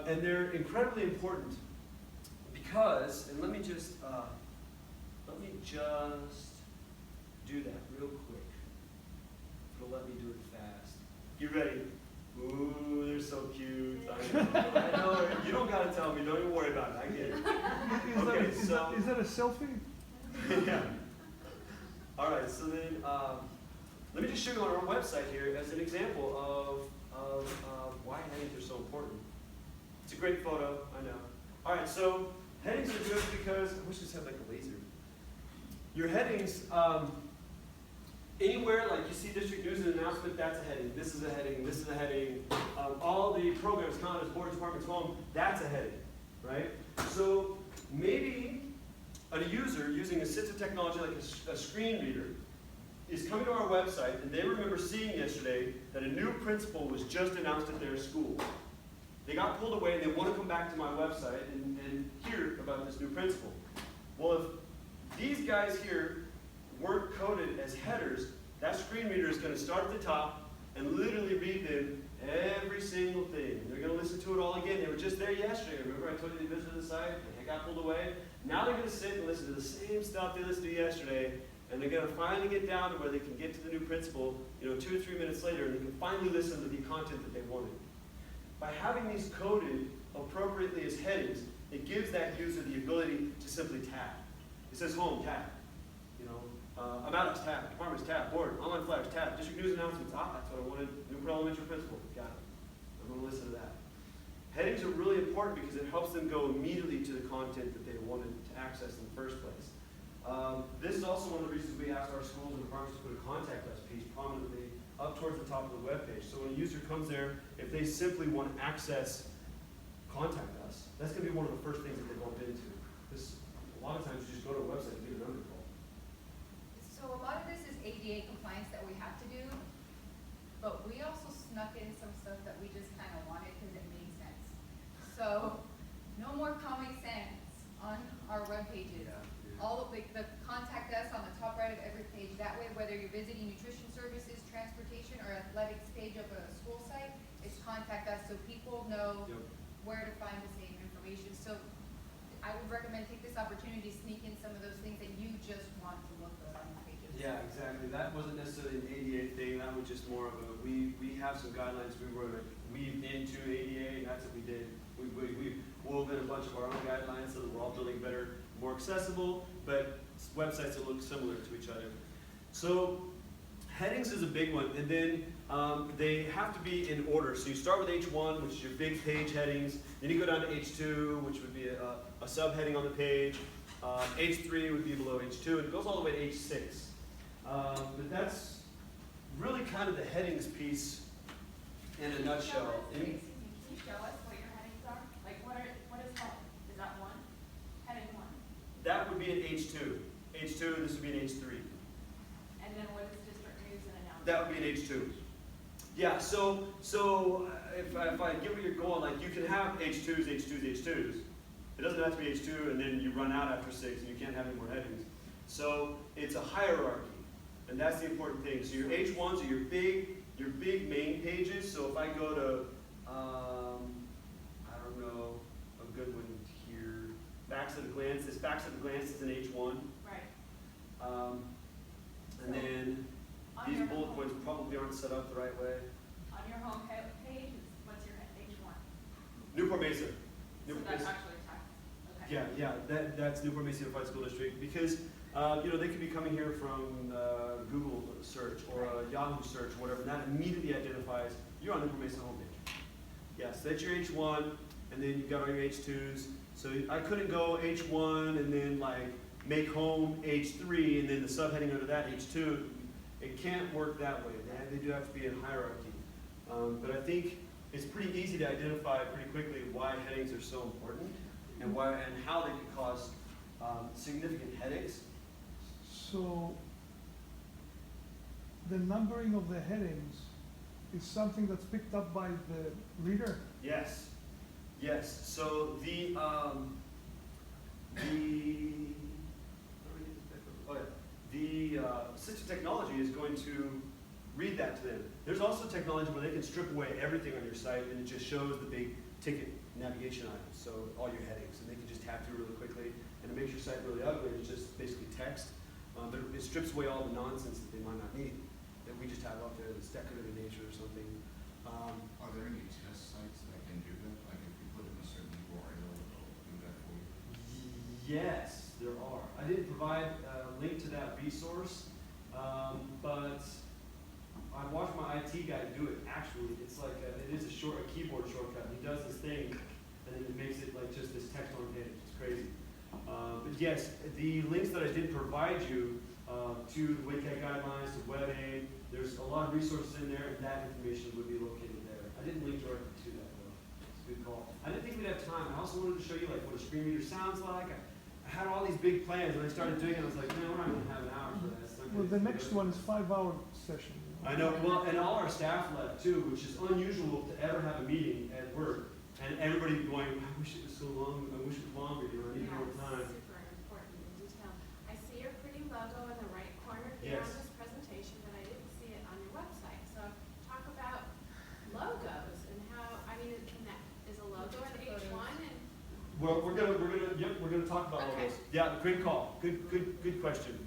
Speaker 1: And they're incredibly important because, and let me just do that real quick. It'll let me do it fast. You ready? Ooh, they're so cute. I know. You don't gotta tell me. Don't even worry about it. I get it.
Speaker 2: Is that a selfie?
Speaker 1: Yeah. All right. So then, let me just show you on our website here as an example of why headings are so important. It's a great photo. I know. All right. So headings are good because I wish this had like a laser. Your headings. Anywhere, like you see district news and announcement, that's a heading. This is a heading. This is a heading. All the programs, condos, boards, departments, home, that's a heading, right? So maybe a user using assistive technology like a screen reader is coming to our website and they remember seeing yesterday that a new principal was just announced at their school. They got pulled away and they want to come back to my website and hear about this new principal. Well, if these guys here weren't coded as headers, that screen reader is going to start at the top and literally read them every single thing. They're going to listen to it all again. They were just there yesterday. Remember I told you they visited the site? They got pulled away. Now they're going to sit and listen to the same stuff they listened to yesterday, and they're going to finally get down to where they can get to the new principal, 2 or 3 minutes later, and they can finally listen to the content that they wanted. By having these coded appropriately as headings, it gives that user the ability to simply tab. It says home, tab. About us, tab, departments, tab, board, online flyers, tab, district news announcements, that's what I wanted, new elementary principal, got it. I'm going to listen to that. Headings are really important because it helps them go immediately to the content that they wanted to access in the first place. This is also one of the reasons we asked our schools and departments to put a contact us page prominently up towards the top of the web page. So when a user comes there, if they simply want to access contact us, that's going to be one of the first things that they bump into. a lot of times you just go to a website and get a number call.
Speaker 7: So a lot of this is ADA compliance that we have to do, but we also snuck in some stuff that we just kind of wanted because it made sense. So, no more Comic Sans on our web pages. All of the contact us on the top right of every page. That way, whether you're visiting nutrition services, transportation, or athletics page of a school site, it's contact us so people know
Speaker 1: Yep.
Speaker 7: where to find the same information. So I would recommend take this opportunity to sneak in some of those things that you just want to look at on the pages.
Speaker 1: Yeah, exactly. That wasn't necessarily an ADA thing. That was just more of a, we have some guidelines we were weaved into ADA, and that's what we did. We wove in a bunch of our own guidelines so that we're all building better, more accessible, but websites that look similar to each other. So headings is a big one, and then they have to be in order. So you start with H1, which is your big page headings. Then you go down to H2, which would be a subheading on the page. H3 would be below H2, and it goes all the way to H6. But that's really kind of the headings piece in a nutshell.
Speaker 6: Excuse me, can you show us what your headings are? Like, what is head? Is that one? Heading one?
Speaker 1: That would be an H2. H2, this would be an H3.
Speaker 6: And then what is district news and announcements?
Speaker 1: That would be an H2. Yeah, so if I get where you're going, like you can have H2s, H2s, H2s. It doesn't have to be H2 and then you run out after 6 and you can't have any more headings. So it's a hierarchy, and that's the important thing. So your H1s are your big main pages. So if I go to, I don't know, a good one here, backs at a glance. This backs at a glance is an H1.
Speaker 6: Right.
Speaker 1: And then
Speaker 6: On
Speaker 1: these
Speaker 6: your
Speaker 1: bullet
Speaker 6: home-
Speaker 1: points probably aren't set up the right way.
Speaker 6: On your home page, what's your H1?
Speaker 1: Newport Mesa.
Speaker 6: So
Speaker 1: Newport
Speaker 6: that's
Speaker 1: Mesa.
Speaker 6: actually text. Okay.
Speaker 1: Yeah, that's Newport Mesa Unified School District because they could be coming here from Google search or Yahoo search or whatever, and that immediately identifies you're on Newport Mesa homepage. Yes, that's your H1, and then you've got all your H2s. So I couldn't go H1 and then like make home H3 and then the subheading under that H2. It can't work that way. They do have to be in hierarchy. But I think it's pretty easy to identify pretty quickly why headings are so important and how they can cause significant headaches.
Speaker 2: So the numbering of the headings is something that's picked up by the reader?
Speaker 1: Yes. So the assistive technology is going to read that to them. There's also technology where they can strip away everything on your site and it just shows the big ticket navigation items, so all your headings, and they can just tap through really quickly, and it makes your site really ugly. It's just basically text, but it strips away all the nonsense that they might not need, that we just have up there that's decorative in nature or something.
Speaker 5: Are there any test sites that can do that? Like if you put in a certain URL, it'll do that for you?
Speaker 1: Yes, there are. I didn't provide a link to that resource, but I watched my IT guy do it. Actually, it's like it is a keyboard shortcut. He does this thing, and then it makes it like just this text on page. It's crazy. But yes, the links that I did provide you to the WCAG guidelines, to WebAid, there's a lot of resources in there, and that information would be located there. I didn't link directly to that though. It's a good call. I didn't think we'd have time. I also wanted to show you like what a screen reader sounds like. I had all these big plans, and I started doing it. I was like, man, we're not going to have an hour for this.
Speaker 2: Well, the next one is 5-hour session.
Speaker 1: I know, well, and all our staff left too, which is unusual to ever have a meeting at work, and everybody going, I wish it was so long, I wish it was longer, I need more time.
Speaker 8: Super important in detail. I see your pretty logo in the right corner here
Speaker 1: Yes.
Speaker 8: on this presentation, but I didn't see it on your website. So talk about logos and how, I mean, is a logo in H1 and
Speaker 1: Well, we're gonna talk about all
Speaker 8: Okay.
Speaker 1: those. Yeah, great call, good question.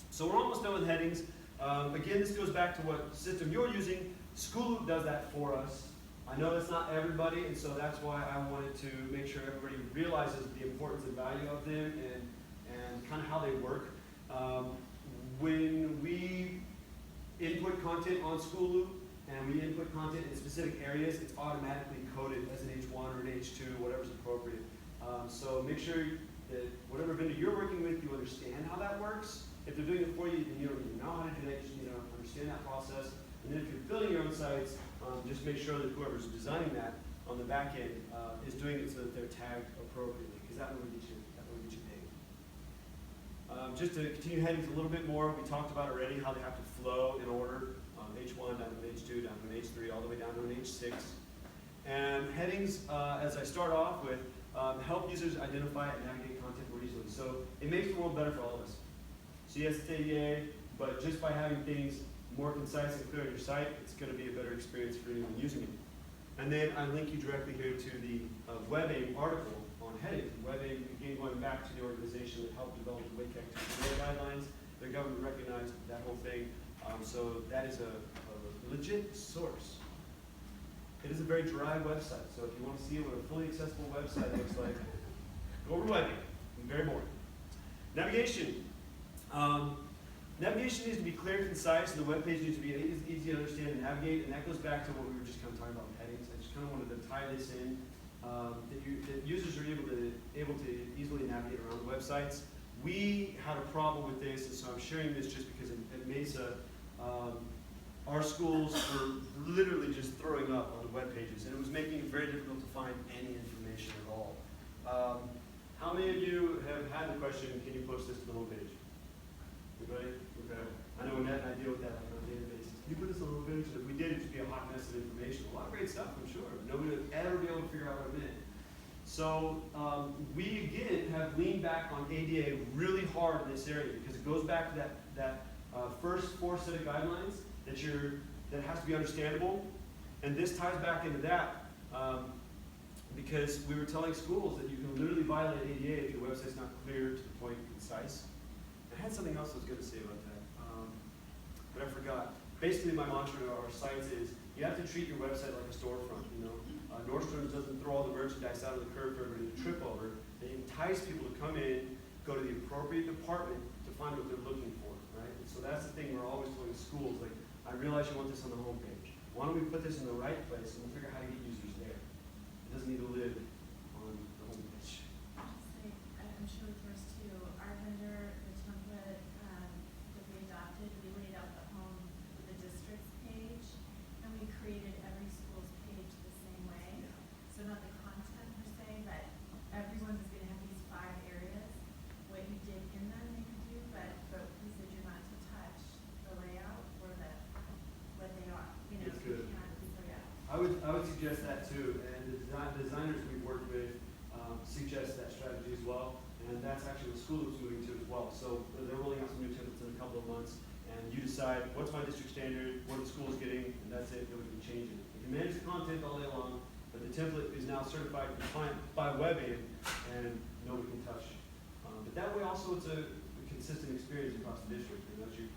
Speaker 1: So we're almost done with headings. Again, this goes back to what system you're using. School Loop does that for us. I know it's not everybody, and so that's why I wanted to make sure everybody realizes the importance and value of them and kind of how they work. When we input content on School Loop and we input content in specific areas, it's automatically coded as an H1 or an H2, whatever's appropriate. So make sure that whatever vendor you're working with, you understand how that works. If they're doing it for you, then you don't even know how to do that. You just need to understand that process. And then if you're building your own sites, just make sure that whoever's designing that on the back end is doing it so that they're tagged appropriately, because that will get you paid. Just to continue headings a little bit more, we talked about already how they have to flow in order, H1 down to an H2, down to an H3, all the way down to an H6. And headings, as I start off with, help users identify and navigate content more easily. So it makes the world better for all of us. So yes, it's ADA, but just by having things more concise and clear on your site, it's going to be a better experience for anyone using it. And then I link you directly here to the WebAIM article on headings. WebAIM, again, going back to the organization that helped develop the WCAG 2.0 guidelines. Their government recognized that whole thing. So that is a legit source. It is a very dry website, so if you want to see what a fully accessible website looks like, go over to WebAIM. Very boring. Navigation. Navigation needs to be clear, concise, and the web page needs to be easy to understand and navigate, and that goes back to what we were just kind of talking about with headings. I just kind of wanted to tie this in, that users are able to easily navigate around the websites. We had a problem with this, and so I'm sharing this just because at Mesa, our schools were literally just throwing up on the web pages, and it was making it very difficult to find any information at all. How many of you have had the question, can you post this to the homepage? Anybody? Okay. I know Annette and I deal with that on a daily basis. Can you put this on the homepage? If we did, it'd just be a hot mess of information. A lot of great stuff, I'm sure. Nobody would ever be able to figure out what it meant. So we, again, have leaned back on ADA really hard in this area because it goes back to that first 4 set of guidelines that has to be understandable. And this ties back into that because we were telling schools that you can literally violate ADA if your website's not clear, to the point, concise. I had something else I was going to say about that, but I forgot. Basically, my mantra to our sites is you have to treat your website like a storefront. You know, Nordstrom's doesn't throw all the merchandise out on the curb for everybody to trip over. They entice people to come in, go to the appropriate department to find what they're looking for, right? And so that's the thing we're always telling schools, like, I realize you want this on the homepage. Why don't we put this in the right place and we'll figure out how to get users there. It doesn't need to live on the homepage.
Speaker 8: I'm sure with yours too, our vendor, the template that we adopted, we laid out the home, the district's page, and we created every school's page the same way. So not the content per se, but everyone is going to have these 5 areas. What you did in them you can do, but we said you're not to touch the layout or what they are. You know,
Speaker 1: That's
Speaker 8: so you
Speaker 1: good.
Speaker 8: can't, so yeah.
Speaker 1: I would suggest that too, and the designers we've worked with suggest that strategy as well, and that's actually what school is moving to as well. So they're rolling out some new templates in a couple of months, and you decide what's my district standard, what the school is getting, and that's it. Nobody can change it. You can manage the content all day long, but the template is now certified compliant by WebAIM, and nobody can touch. But that way also it's a consistent experience across the district. And as your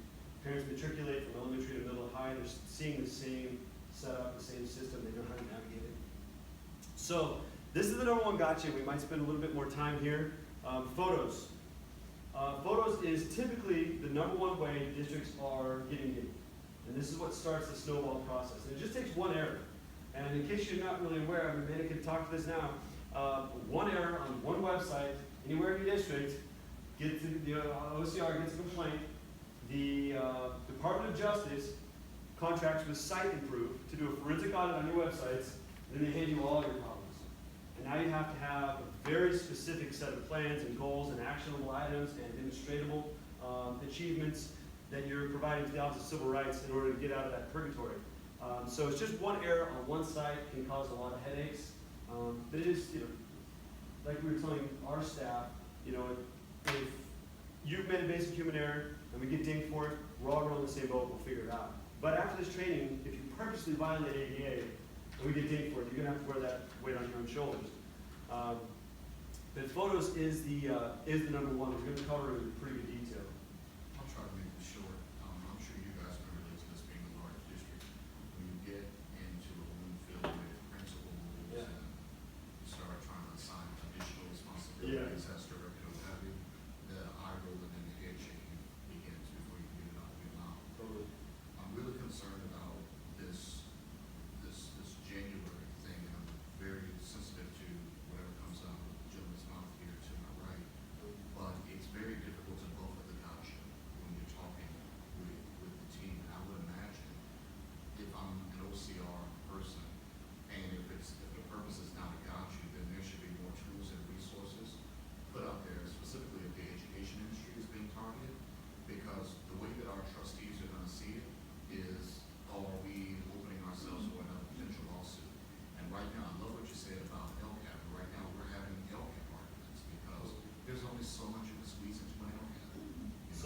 Speaker 1: parents matriculate from elementary to middle to high, they're seeing the same setup, the same system, they know how to navigate it. So this is the #1 gotcha. We might spend a little bit more time here. Photos. Photos is typically the #1 way districts are getting in. And this is what starts the snowball process. And it just takes one error. And in case you're not really aware, I mean, Amanda can talk to this now. One error on one website, anywhere in your district, gets the OCR gets a complaint. The Department of Justice contracts with Site Improve to do a forensic audit on your websites, and then they hand you all your problems. And now you have to have a very specific set of plans and goals and actionable items and demonstratable achievements that you're providing to the Office of Civil Rights in order to get out of that purgatory. So it's just one error on one site can cause a lot of headaches. But it is, you know, like we were telling our staff, you know, if you've made a basic human error and we get dinged for it, we're all on the same boat, we'll figure it out. But after this training, if you purposely violate ADA and we get dinged for it, you're gonna have to wear that weight on your own shoulders. But photos is the #1. We're gonna cover it in pretty good detail.
Speaker 5: I'll try to make this short. I'm sure you guys can relate to this being a large district. When you get into a room filled with principals
Speaker 1: Yeah.
Speaker 5: and you start trying to assign additional responsibilities as director of having, the eye rolling and the head shaking begins before you can get it out of your mouth.
Speaker 1: Totally.
Speaker 5: I'm really concerned about this January thing, and I'm very sensitive to whatever comes out of the gentleman's mouth here to my right. But it's very difficult to both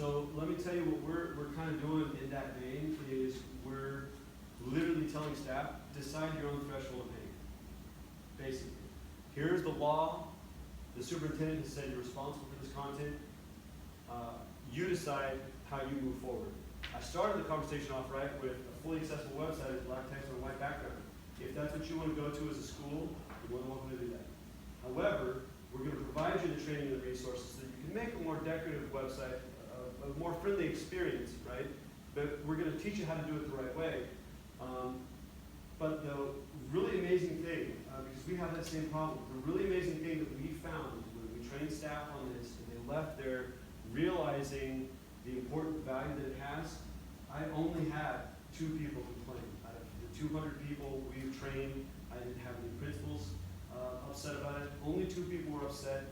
Speaker 1: So let me tell you what we're kind of doing in that vein is we're literally telling staff, decide your own threshold of payment. Basically, here's the law. The superintendent has said you're responsible for this content. You decide how you move forward. I started the conversation off right with a fully accessible website with black text on a white background. If that's what you want to go to as a school, you're more than welcome to do that. However, we're going to provide you the training and the resources so that you can make a more decorative website, a more friendly experience, right? But we're going to teach you how to do it the right way. But the really amazing thing, because we have that same problem, the really amazing thing that we found when we trained staff on this and they left there realizing the important value that it has, I only had 2 people complain. Out of the 200 people we've trained, I didn't have any principals upset about it. Only 2 people were upset.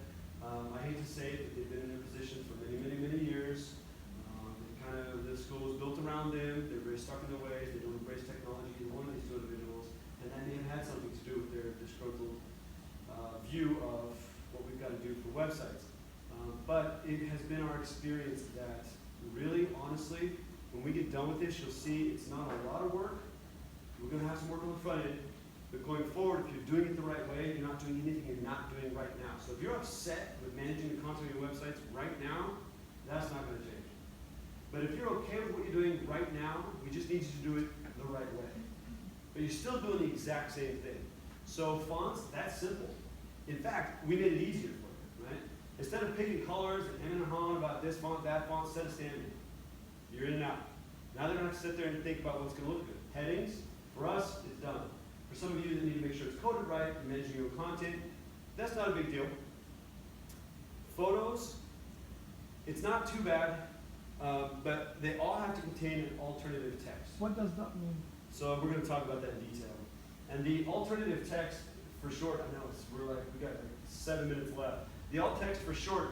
Speaker 1: I hate to say it, but they've been in their positions for many, many, many years. The school was built around them. They're very stuck in their ways. They don't embrace technology. Either one of these 2 individuals, and that may have had something to do with their disgruntled view of what we've got to do for websites. But it has been our experience that really, honestly, when we get done with this, you'll see it's not a lot of work. We're going to have some work on the front end. But going forward, if you're doing it the right way, you're not doing anything you're not doing right now. So if you're upset with managing the content of your websites right now, that's not going to change. But if you're okay with what you're doing right now, we just need you to do it the right way. But you're still doing the exact same thing. So fonts, that's simple. In fact, we made it easier for you, right? Instead of picking colors and hemming and hawing about this font, that font, set a standard. You're in and out. Now they're going to have to sit there and think about what's going to look good. Headings, for us, it's done. For some of you that need to make sure it's coded right and managing your content, that's not a big deal. Photos, it's not too bad, but they all have to contain an alternative text.
Speaker 2: What does that mean?
Speaker 1: So we're going to talk about that in detail. And the alternative text, for short, I know we got like 7 minutes left. The alt text for short,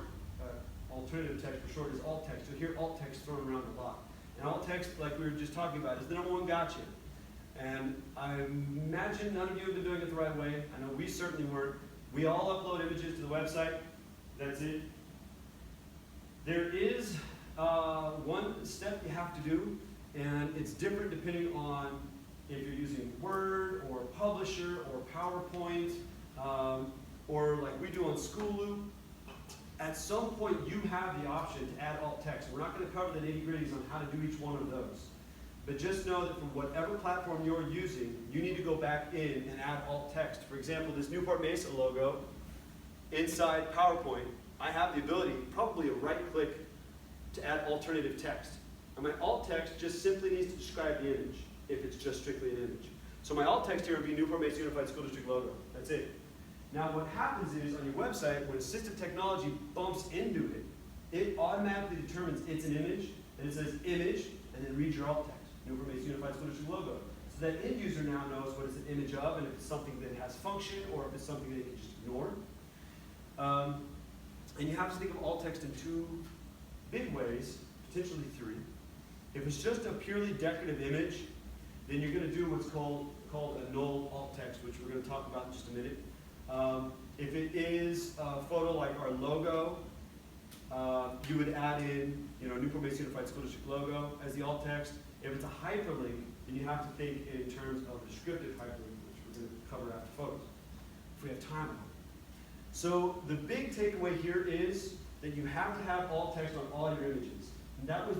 Speaker 1: alternative text for short is alt text. You'll hear alt text thrown around a lot. And alt text, like we were just talking about, is the #1 gotcha. And I imagine none of you have been doing it the right way. I know we certainly weren't. We all upload images to the website. That's it. There is one step you have to do, and it's different depending on if you're using Word or Publisher or PowerPoint, or like we do on School Loop. At some point, you have the option to add alt text. We're not going to cover the nitty-gritties on how to do each one of those. But just know that for whatever platform you're using, you need to go back in and add alt text. For example, this Newport Mesa logo, inside PowerPoint, I have the ability, probably a right-click, to add alternative text. And my alt text just simply needs to describe the image, if it's just strictly an image. So my alt text here would be Newport Mesa Unified School District logo. That's it. Now what happens is, on your website, when assistive technology bumps into it, it automatically determines it's an image, and it says image, and then reads your alt text. Newport Mesa Unified School District logo. So that end user now knows what it's an image of, and if it's something that has function, or if it's something that you can just ignore. And you have to think of alt text in 2 big ways, potentially 3. If it's just a purely decorative image, then you're going to do what's called a null alt text, which we're going to talk about in just a minute. If it is a photo like our logo, you would add in, Newport Mesa Unified School District logo as the alt text. If it's a hyperlink, then you have to think in terms of a descriptive hyperlink, which we're going to cover after photos, if we have time on it. So the big takeaway here is that you have to have alt text on all your images. And that was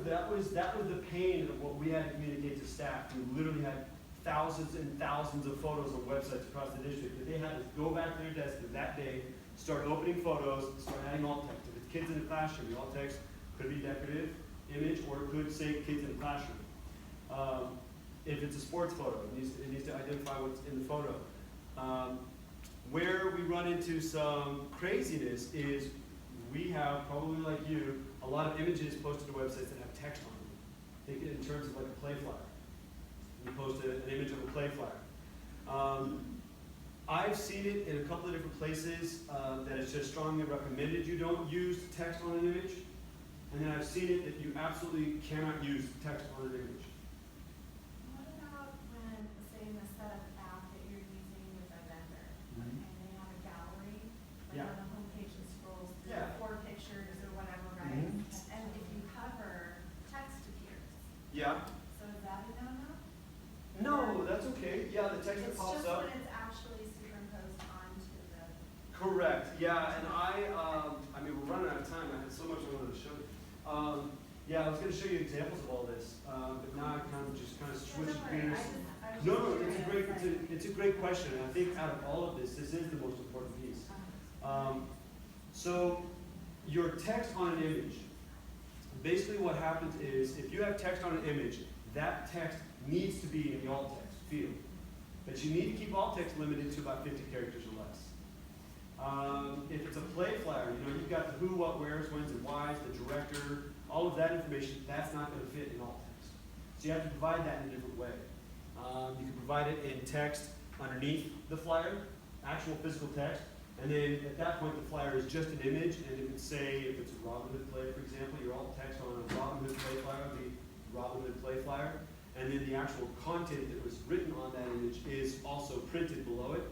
Speaker 1: the pain of what we had to communicate to staff. We literally had thousands and thousands of photos on websites across the district that they had to go back to their desk that day, start opening photos, start adding alt text. If it's kids in the classroom, the alt text could be decorative image, or it could say kids in the classroom. If it's a sports photo, it needs to identify what's in the photo. Where we run into some craziness is we have, probably like you, a lot of images posted to websites that have text on them. Think it in terms of like a play flyer. You post an image of a play flyer. I've seen it in a couple of different places that it's just strongly recommended you don't use text on an image. And then I've seen it that you absolutely cannot use text on an image.
Speaker 8: What about when, say, in a setup app that you're using with a vendor, and they have a gallery, like
Speaker 1: Yeah.
Speaker 8: on the homepage that scrolls through
Speaker 1: Yeah.
Speaker 8: 4 pictures or whatever, right?
Speaker 1: Mhm.
Speaker 8: And if you hover
Speaker 1: Yeah?
Speaker 8: So is that a no-no?
Speaker 1: No, that's okay. Yeah, the text that
Speaker 8: It's
Speaker 1: pops
Speaker 8: just
Speaker 1: up.
Speaker 8: when it's actually superimposed onto the.
Speaker 1: Correct, yeah, and I mean, we're running out of time, I had so much I wanted to show you. Yeah, I was gonna show you examples of all this, but now I kind of switched gears. No, it's a great question, and I think out of all of this is the most important piece. So, your text on an image, basically what happens is, if you have text on an image, that text needs to be in the alt text field. But you need to keep alt text limited to about 50 characters or less. If it's a play flyer, you've got the who, what, where's, when's, and why's, the director, all of that information, that's not going to fit in alt text. So you have to provide that in a different way. You can provide it in text underneath the flyer, actual physical text, and then at that point the flyer is just an image, and it would say, if it's a Robin Hood play, for example, your alt text on a Robin Hood play flyer would be Robin Hood play flyer, and then the actual content that was written on that image is also printed below it,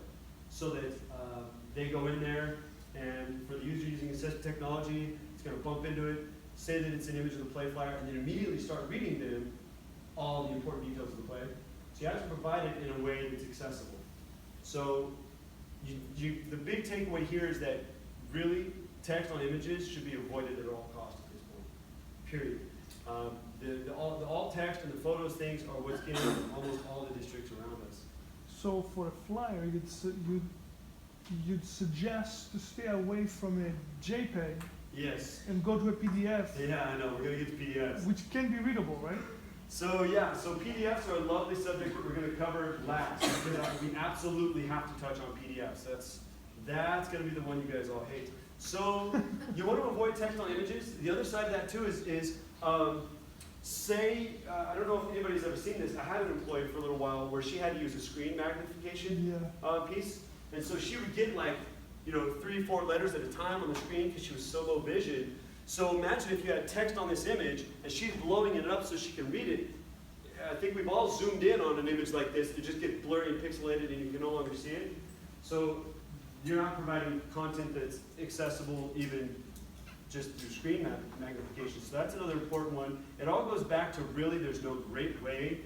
Speaker 1: so that they go in there, and for the user using assistive technology, it's going to bump into it, say that it's an image of the play flyer, and then immediately start reading them all the important details of the play. So you have to provide it in a way that's accessible. So the big takeaway here is that really text on images should be avoided at all costs at this point, period. The alt text and the photos things are what's getting almost all the districts around us.
Speaker 2: So for a flyer, you'd suggest to stay away from a JPEG
Speaker 1: Yes.
Speaker 2: and go to a PDF,
Speaker 1: Yeah, I know. We're going to get to PDFs.
Speaker 2: which can be readable, right?
Speaker 1: So yeah, so PDFs are a lovely subject that we're going to cover last, because we absolutely have to touch on PDFs. That's going to be the one you guys all hate. So you want to avoid text on images. The other side of that too is say, I don't know if anybody's ever seen this. I had an employee for a little while where she had to use a screen magnification piece, and so she would get like 3 or 4 letters at a time on the screen because she was so low vision. So imagine if you had text on this image and she's blowing it up so she can read it. I think we've all zoomed in on an image like this to just get blurry and pixelated and you can no longer see it. So you're not providing content that's accessible even just through screen magnification. So that's another important one. It all goes back to really there's no great way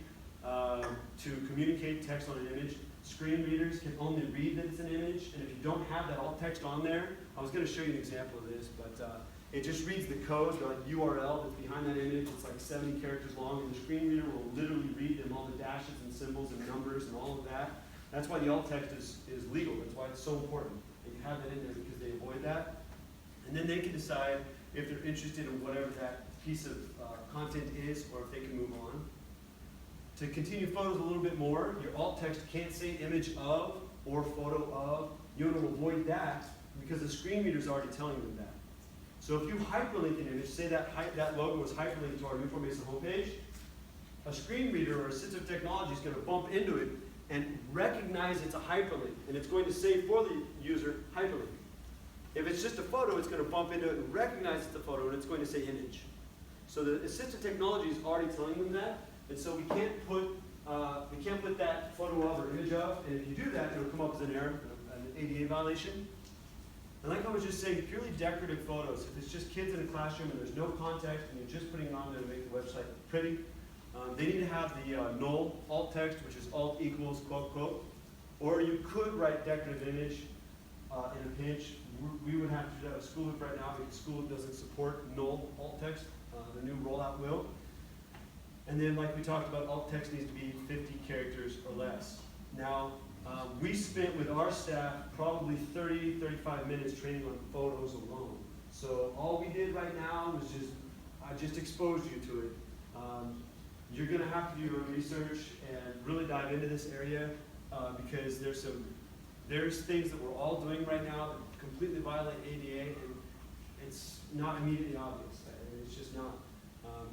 Speaker 1: to communicate text on an image. Screen readers can only read that it's an image, and if you don't have that alt text on there, I was going to show you an example of this, but it just reads the code, the URL that's behind that image. It's like 70 characters long, and the screen reader will literally read them, all the dashes and symbols and numbers and all of that. That's why the alt text is legal. That's why it's so important that you have that in there, because they avoid that. And then they can decide if they're interested in whatever that piece of content is, or if they can move on. To continue photos a little bit more, your alt text can't say image of or photo of. You want to avoid that because the screen reader is already telling them that. So if you hyperlink an image, say that logo is hyperlinked to our Newport Mesa homepage, a screen reader or assistive technology is going to bump into it and recognize it's a hyperlink, and it's going to say for the user hyperlink. If it's just a photo, it's going to bump into it and recognize it's a photo, and it's going to say image. So the assistive technology is already telling them that. And so we can't put that photo of or image of, and if you do that, it'll come up as an error, an ADA violation. And like I was just saying, purely decorative photos, if it's just kids in a classroom and there's no context and you're just putting it on there to make the website pretty, they need to have the null alt text, which is alt equals quote quote, or you could write decorative image in a pinch. We would have to do that with School Loop right now because School Loop doesn't support null alt text. The new rollout will. And then, like we talked about, alt text needs to be 50 characters or less. Now, we spent with our staff probably 30, 35 minutes training on photos alone. So all we did right now was I just exposed you to it. You're going to have to do your own research and really dive into this area because there's things that we're all doing right now that completely violate ADA, and it's not immediately obvious. It's just not.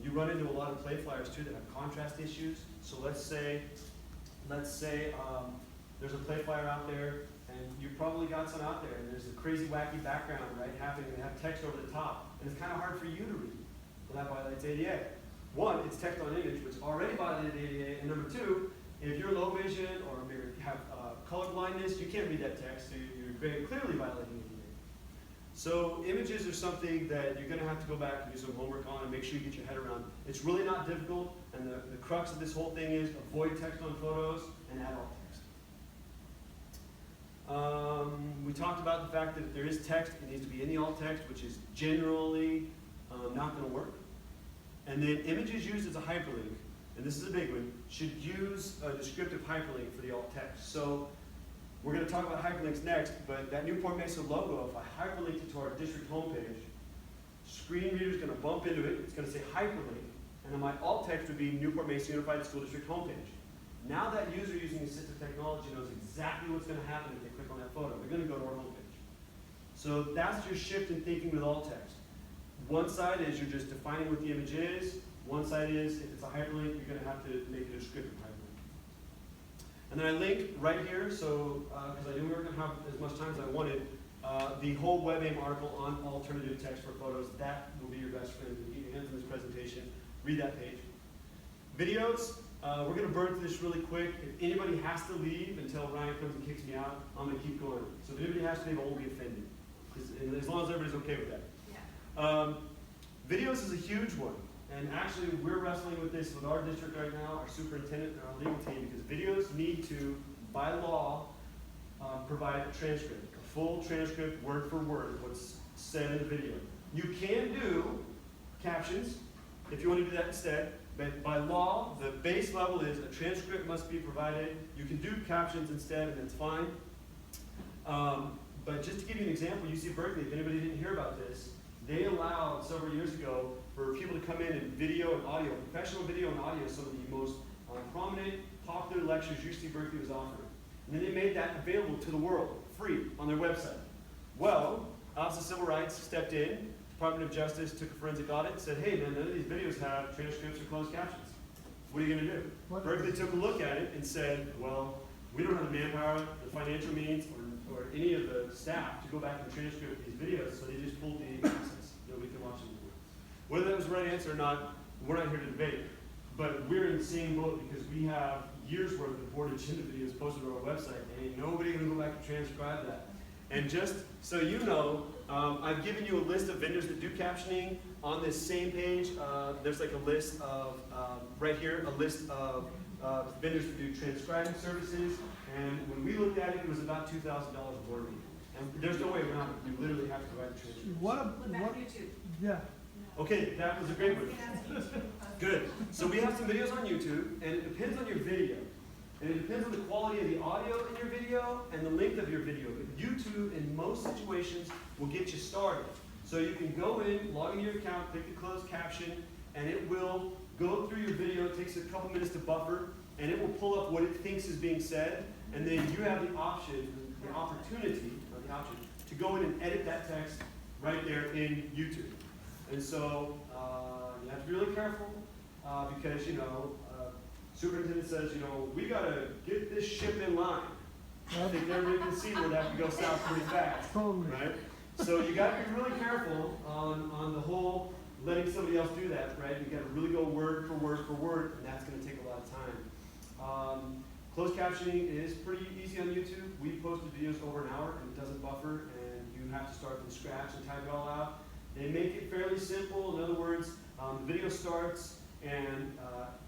Speaker 1: You run into a lot of play flyers too that have contrast issues. So let's say there's a play flyer out there, and you probably got some out there, and there's a crazy wacky background, right, happening, and have text over the top, and it's kind of hard for you to read. Well, that violates ADA. One, it's text on image, which already violated ADA, and number two, if you're low vision or maybe you have color blindness, you can't read that text, so you're very clearly violating ADA. So images are something that you're gonna have to go back and do some homework on and make sure you get your head around. It's really not difficult, and the crux of this whole thing is avoid text on photos and add alt text. We talked about the fact that if there is text, it needs to be in the alt text, which is generally not gonna work. And then images used as a hyperlink, and this is a big one, should use a descriptive hyperlink for the alt text. So we're going to talk about hyperlinks next, but that Newport Mesa logo, if I hyperlink it to our district homepage, screen reader's going to bump into it, it's going to say hyperlink, and then my alt text would be Newport Mesa Unified School District homepage. Now that user using assistive technology knows exactly what's going to happen if they click on that photo. They're going to go to our homepage. So that's your shift in thinking with alt text. One side is you're just defining what the image is. One side is, if it's a hyperlink, you're going to have to make it a descriptive hyperlink. And then I link right here, so, because I knew we weren't going to have as much time as I wanted, the whole WebAIM article on alternative text for photos. That will be your best friend at the end of this presentation. Read that page. Videos, we're going to burn through this really quick. If anybody has to leave until Ryan comes and kicks me out, I'm going to keep going. So if anybody has to leave, I won't be offended. As long as everybody's okay with that. Videos is a huge one, and actually we're wrestling with this with our district right now, our superintendent and our legal team, because videos need to, by law, provide a transcript, a full transcript, word for word, what's said in the video. You can do captions if you want to do that instead, but by law, the base level is a transcript must be provided. You can do captions instead, and that's fine. But just to give you an example, UC Berkeley, if anybody didn't hear about this, they allowed several years ago for people to come in and video and audio, professional video and audio, some of the most prominent, popular lectures UC Berkeley was offering. And then they made that available to the world, free, on their website. Well, Office of Civil Rights stepped in, Department of Justice took a forensic audit and said, hey man, none of these videos have transcripts or closed captions. What are you going to do? Berkeley took a look at it and said, well, we don't have the manpower, the financial means, or any of the staff to go back and transcript these videos, so they just pulled the access that we can watch them. Whether that was the right answer or not, we're not here to debate. But we're in the same boat because we have years worth of board agenda videos posted on our website, and ain't nobody gonna go back and transcribe that. And just so you know, I've given you a list of vendors that do captioning. On this same page, there's like a list of, right here, a list of vendors that do transcribing services. And when we looked at it, it was about $2,000 a board meeting. And there's no way around it. You literally have to provide the transcript.
Speaker 2: What
Speaker 6: YouTube.
Speaker 2: yeah.
Speaker 1: Okay, that was a great one. Good. So we have some videos on YouTube, and it depends on your video. And it depends on the quality of the audio in your video and the length of your video. But YouTube, in most situations, will get you started. So you can go in, log into your account, click the closed caption, and it will go through your video. It takes a couple minutes to buffer, and it will pull up what it thinks is being said. And then you have the option, the opportunity, or the option, to go in and edit that text right there in YouTube. And so you have to be really careful because, you know, superintendent says, you know, we got to get this ship in line. I think everybody can see where that can go south pretty fast,
Speaker 2: Totally.
Speaker 1: right? So you got to be really careful on the whole letting somebody else do that, right? You got to really go word for word for word, and that's going to take a lot of time. Closed captioning is pretty easy on YouTube. We posted videos over an hour, and it doesn't buffer, and you have to start from scratch and type it all out. They make it fairly simple. In other words, the video starts, and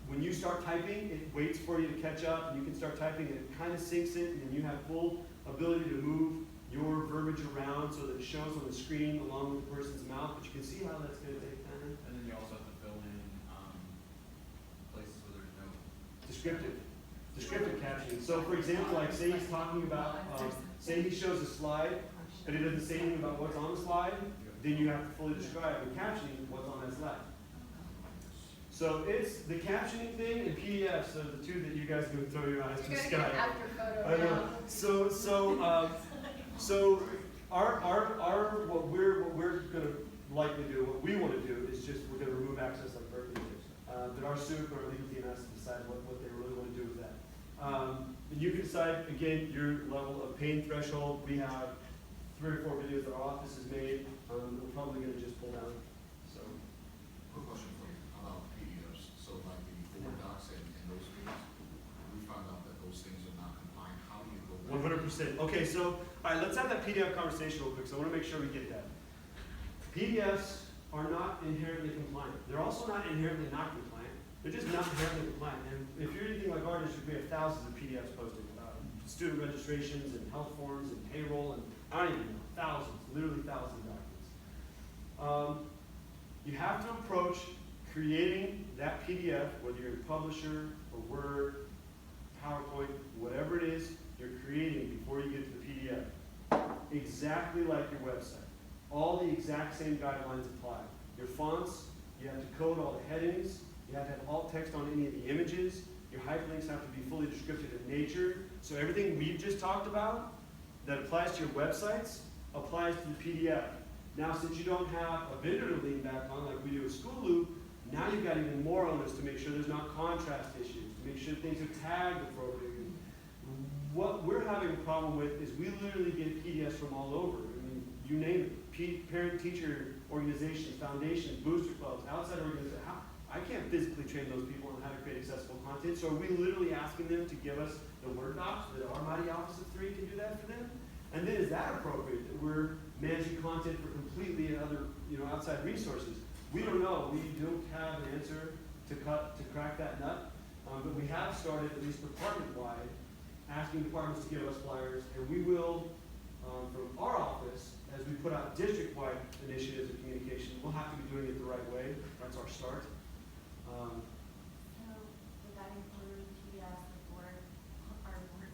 Speaker 1: when you start typing, it waits for you to catch up, and you can start typing, and it kind of syncs it, and you have full ability to move your verbiage around so that it shows on the screen along with the person's mouth, but you can see how that's going to take time.
Speaker 3: And then you also have to fill in places where there's no
Speaker 1: Descriptive captioning. So for example, like say he's talking about, say he shows a slide, but he doesn't say anything about what's on the slide, then you have to fully describe the captioning what's on that slide. So it's the captioning thing and PDFs are the two that you guys are going to throw your eyes to the
Speaker 7: You're
Speaker 1: sky.
Speaker 7: gonna get after photo.
Speaker 1: I know. So our what we're going to likely do, what we want to do is just we're going to remove access like Berkeley did. But our soup or our legal team has to decide what they really want to do with that. And you can decide again your level of pain threshold. We have 3 or 4 videos that our office has made. We're probably going to just pull down. So.
Speaker 5: Quick question for you about PDFs. So like the Word docs and those things, we found out that those things are not compliant. How do you go back?
Speaker 1: 100%. Okay, so all right, let's have that PDF conversation real quick. So I want to make sure we get that. PDFs are not inherently compliant. They're also not inherently not compliant. They're just not inherently compliant. And if you're anything like our district, we have thousands of PDFs posted. Student registrations and health forms and payroll and I don't even know, thousands, literally thousands of documents. You have to approach creating that PDF, whether you're a publisher or Word, PowerPoint, whatever it is you're creating before you get to the PDF, exactly like your website. All the exact same guidelines apply. Your fonts, you have to code all the headings, you have to have alt text on any of the images, your hyperlinks have to be fully descriptive in nature. So everything we've just talked about that applies to your websites applies to the PDF. Now, since you don't have a vendor to lean back on like we do with School Loop, now you've got even more onus to make sure there's not contrast issues, to make sure things are tagged appropriately. What we're having a problem with is we literally get PDFs from all over. I mean, you name it, parent-teacher organizations, foundations, booster clubs, outside organizations. I can't physically train those people on how to create accessible content, so are we literally asking them to give us the Word docs so that our mighty office of 3 can do that for them? And then is that appropriate that we're managing content for completely other, outside resources? We don't know. We don't have an answer to crack that nut, but we have started, at least department-wide, asking departments to give us flyers, and we will, from our office, as we put out district-wide initiatives of communication, we'll have to be doing it the right way. That's our start.
Speaker 8: So would that include PDFs, our board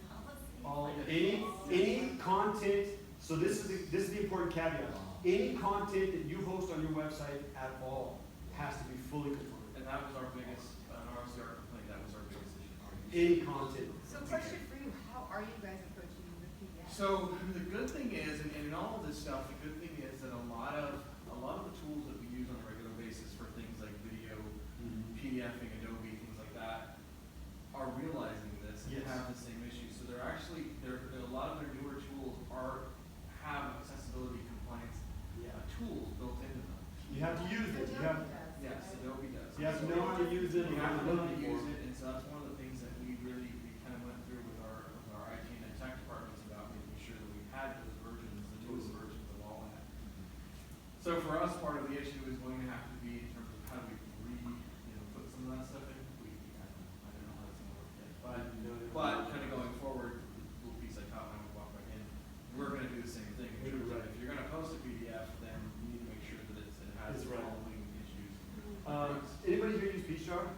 Speaker 8: policies?
Speaker 1: Any content, so this is the important caveat. Any content that you host on your website at all has to be fully compliant.
Speaker 3: And that was our biggest, RCR complaint, that was our biggest issue.
Speaker 1: Any content.
Speaker 7: So question for you, how are you guys approaching the PDF?
Speaker 3: So the good thing is, and in all of this stuff, the good thing is that a lot of the tools that we use on a regular basis for things like video, PDFing, Adobe, things like that, are realizing this and
Speaker 1: Yes.
Speaker 3: have the same issue. So they're actually, a lot of their newer tools have accessibility compliance tools built into them.
Speaker 1: You have to use it. You have,
Speaker 3: Yes, Adobe does.
Speaker 1: you have to know how to use it.
Speaker 3: You
Speaker 1: You
Speaker 3: have to know how to
Speaker 1: for
Speaker 3: use
Speaker 1: it.
Speaker 3: it, and so that's one of the things that we kind of went through with our IT and tech departments about making sure that we had those versions, the newest versions of all that. So for us, part of the issue is going to have to be in terms of how do we put some of that stuff in. I don't know how that's gonna work yet, but kind of going forward, the little piece I taught when we walked back in, we're gonna do the same thing. In terms of if you're gonna post a PDF, then you need to make sure that it has
Speaker 1: It's
Speaker 3: the
Speaker 1: right.
Speaker 3: following issues.
Speaker 1: Anybody here use P-Sharp?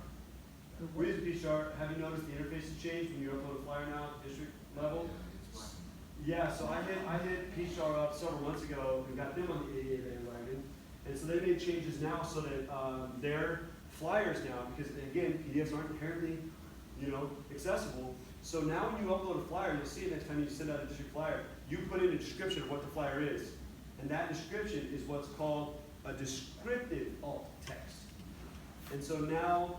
Speaker 1: We use P-Sharp. Have you noticed the interface has changed when you upload a flyer now at district level? Yeah, so I hit P-Sharp up several months ago and got them on the ADA bandwagon. And so they made changes now so that their flyers now, because again, PDFs aren't inherently, accessible. So now when you upload a flyer, you'll see it next time you send out a district flyer, you put in a description of what the flyer is. And that description is what's called a descriptive alt text. And so now,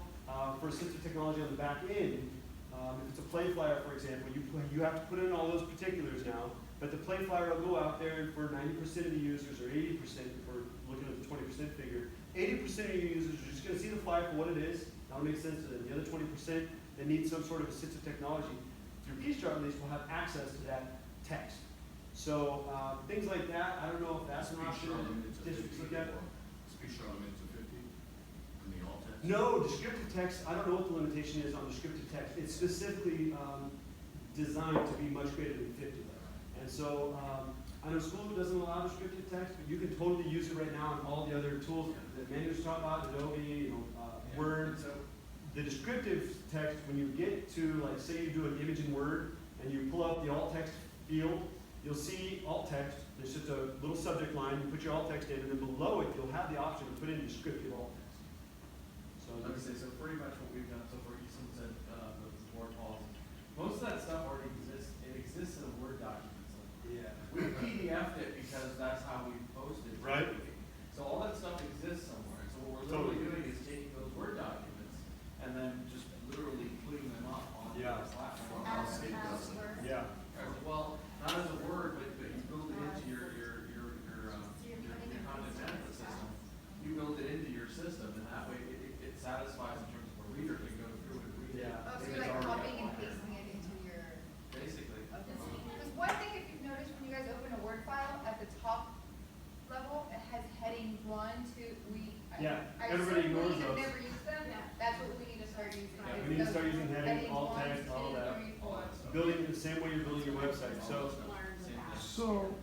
Speaker 1: for assistive technology on the back end, if it's a play flyer, for example, you have to put in all those particulars now, but the play flyer will go out there and for 90% of the users, or 80% if we're looking at the 20% figure, 80% of your users are just going to see the flyer for what it is. That'll make sense to them. The other 20% that need some sort of assistive technology, through Keystar at least, will have access to that text. So things like that, I don't know if that's an option that districts look at.
Speaker 5: Speech limited to 50 in the alt text?
Speaker 1: No, descriptive text, I don't know what the limitation is on descriptive text. It's specifically designed to be much greater than 50. And so I know School doesn't allow descriptive text, but you can totally use it right now in all the other tools that Manu's talking about, Adobe, Word.
Speaker 3: So
Speaker 1: The descriptive text, when you get to, like, say you do an image in Word and you pull up the alt text field, you'll see alt text. There's just a little subject line. You put your alt text in, and then below it, you'll have the option to put in descriptive alt text. So
Speaker 3: Like I say, so pretty much what we've done so far, someone said, the board policy, most of that stuff already exists. It exists in a Word document. So
Speaker 1: yeah.
Speaker 3: we PDF'd it because that's how we posted.
Speaker 1: Right.
Speaker 3: So all that stuff exists somewhere. So what we're literally doing is taking those Word documents and then just literally putting them up on the platform.
Speaker 8: As Word.
Speaker 1: Yeah.
Speaker 3: Well, not as a Word, but you build it into your content management system. You build it into your system, and that way it satisfies in terms of a reader can go through and read it.
Speaker 1: Yeah.
Speaker 7: Oh, so
Speaker 3: If
Speaker 7: you're
Speaker 3: it's
Speaker 7: like
Speaker 3: already
Speaker 7: copying and
Speaker 3: up on there.
Speaker 7: pasting it into your,
Speaker 3: Basically.
Speaker 7: because one thing if you've noticed when you guys open a Word file, at the top level, it has headings start using
Speaker 3: Yeah,
Speaker 7: it.
Speaker 1: we need to start using heading,
Speaker 7: Heading
Speaker 1: alt
Speaker 7: one,
Speaker 1: text, all
Speaker 7: two,
Speaker 1: that.
Speaker 7: three, four.
Speaker 1: Building it the same way you're building your website, so.
Speaker 2: So,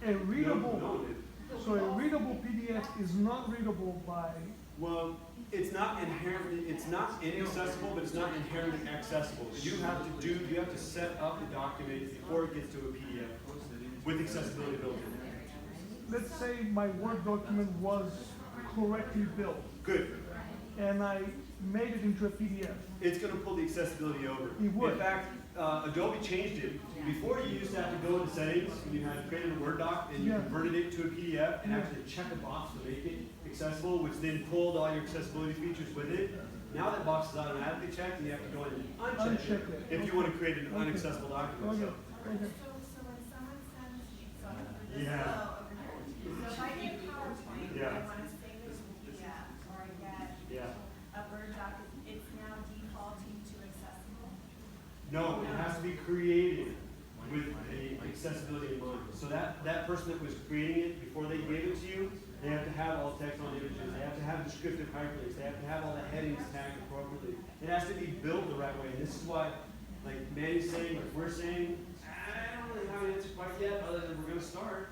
Speaker 2: a
Speaker 1: No,
Speaker 2: readable,
Speaker 1: no, dude.
Speaker 2: so a readable PDF is not readable by,
Speaker 1: Well, it's not inherently, it's not inaccessible, but it's not inherently accessible. You have to set up the document before it gets to a PDF with accessibility built in.
Speaker 2: let's say my Word document was correctly built,
Speaker 1: Good.
Speaker 2: and I made it into a PDF.
Speaker 1: It's gonna pull the accessibility over.
Speaker 2: It would.
Speaker 1: In fact, Adobe changed it. Before, you used to have to go into settings, and you had created a Word doc, and you
Speaker 2: Yeah.
Speaker 1: converted it to a PDF, and
Speaker 2: Yeah.
Speaker 1: actually check a box to make it accessible, which then pulled all your accessibility features with it. Now that box is automatically checked, and you have to go in and uncheck
Speaker 2: Uncheck
Speaker 1: it
Speaker 2: it.
Speaker 1: if you want to create an
Speaker 2: Okay.
Speaker 1: inaccessible document.
Speaker 2: Okay,
Speaker 1: So,
Speaker 2: okay.
Speaker 8: So when someone sends me, so
Speaker 1: Yeah.
Speaker 8: so if I get PowerPoint,
Speaker 1: Yeah.
Speaker 8: I wanna save it to PDF, or I get
Speaker 1: yeah.
Speaker 8: a Word doc, it's now defaulting to accessible.
Speaker 1: No, it has to be created with a accessibility in mind. So that person that was creating it, before they gave it to you, they have to have all the text on images, they have to have descriptive hyperlinks, they have to have all the headings tagged appropriately. It has to be built the right way, and this is why, like Manny's saying, like we're saying, I don't really have an answer quite yet, other than we're gonna start,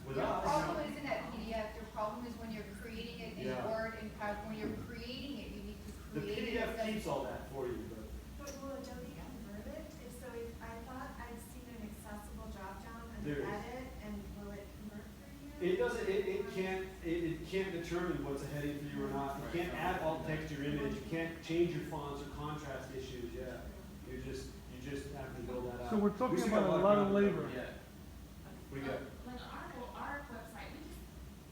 Speaker 1: with
Speaker 7: The
Speaker 1: us.
Speaker 7: problem isn't that PDF, the problem is when you're creating it in
Speaker 1: Yeah.
Speaker 7: Word and when you're creating it, you need to
Speaker 1: The
Speaker 7: create it.
Speaker 1: PDF keeps all that for you, but.
Speaker 8: But will Adobe convert it? If I thought I'd seen an accessible dropdown
Speaker 1: There
Speaker 8: under
Speaker 1: is.
Speaker 8: edit, and will it convert for you?
Speaker 1: It doesn't, it can't determine what's a heading for you or not. You can't add alt text to your image, you can't change your fonts or contrast issues, yeah. You just have to build that out.
Speaker 2: So we're talking
Speaker 1: We still got
Speaker 2: about a lot of
Speaker 1: ground to
Speaker 2: labor.
Speaker 1: cover.
Speaker 3: Yeah.
Speaker 1: We got,
Speaker 6: Like our website, we just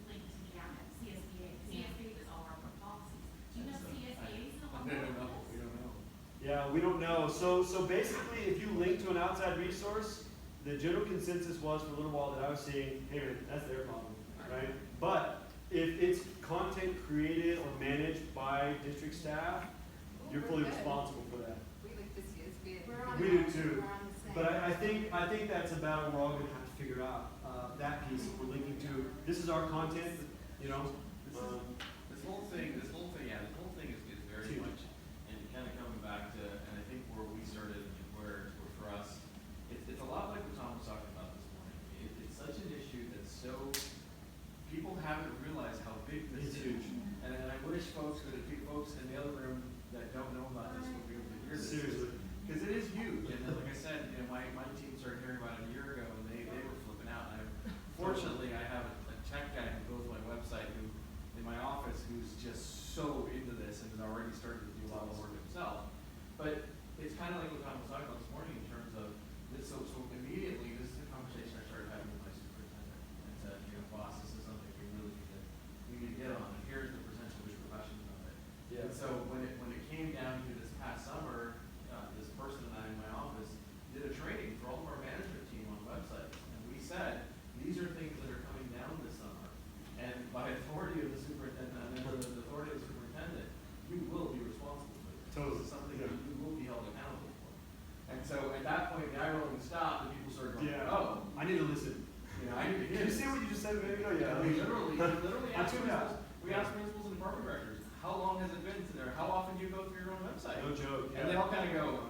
Speaker 6: link to the CSBA. CSBA does all our policies. Do you know CSBA is the one?
Speaker 3: We don't know, we don't know.
Speaker 1: yeah, we don't know. So basically, if you link to an outside resource, the general consensus was for a little while that I was seeing, hey man, that's their problem, right? But if it's content created or managed by district staff, you're fully responsible for that.
Speaker 7: We like to see us be.
Speaker 1: We do too. But I think that's a battle we're all gonna have to figure out, that piece, if we're linking to, this is our content, you know?
Speaker 3: This whole thing is very
Speaker 1: Huge.
Speaker 3: much, and kind of coming back to, and I think where we started, and where for us, it's a lot like what Tom was talking about this morning. It's such an issue that's so, people haven't realized how big this
Speaker 1: It's
Speaker 3: is.
Speaker 1: huge.
Speaker 3: And I wish folks in the other room that don't know about this would be able to hear this.
Speaker 1: Seriously.
Speaker 3: Because it is huge, and then, like I said, my team started hearing about it a year ago, and they were flipping out. And fortunately, I have a tech guy who builds my website, who, in my office, who's just so into this and has already started to do a lot of work himself. But it's kind of like what Tom was talking about this morning in terms of, this. So immediately, this is a conversation I started having with my superintendent, and said, boss, this is something we really need to get on, and here's the potential repercussions of it.
Speaker 1: Yeah.
Speaker 3: And so when it came down to this past summer, this person and I in my office did a training for all of our management team on websites. And we said, these are things that are coming down this summer. And by authority of the superintendent, you will be responsible for this.
Speaker 1: Totally.
Speaker 3: This is something that you will be held accountable for. And so at that point, the eye rolling stopped, and people started going,
Speaker 1: Yeah.
Speaker 3: oh,
Speaker 1: I need to listen.
Speaker 3: I need to hear
Speaker 1: Can you
Speaker 3: this.
Speaker 1: see what you just said, baby? Oh, yeah.
Speaker 3: We literally
Speaker 1: I
Speaker 3: asked
Speaker 1: tuned out.
Speaker 3: principals and department directors, how long has it been to there? How often do you go through your own website?
Speaker 1: No joke.
Speaker 3: And they all kind of go,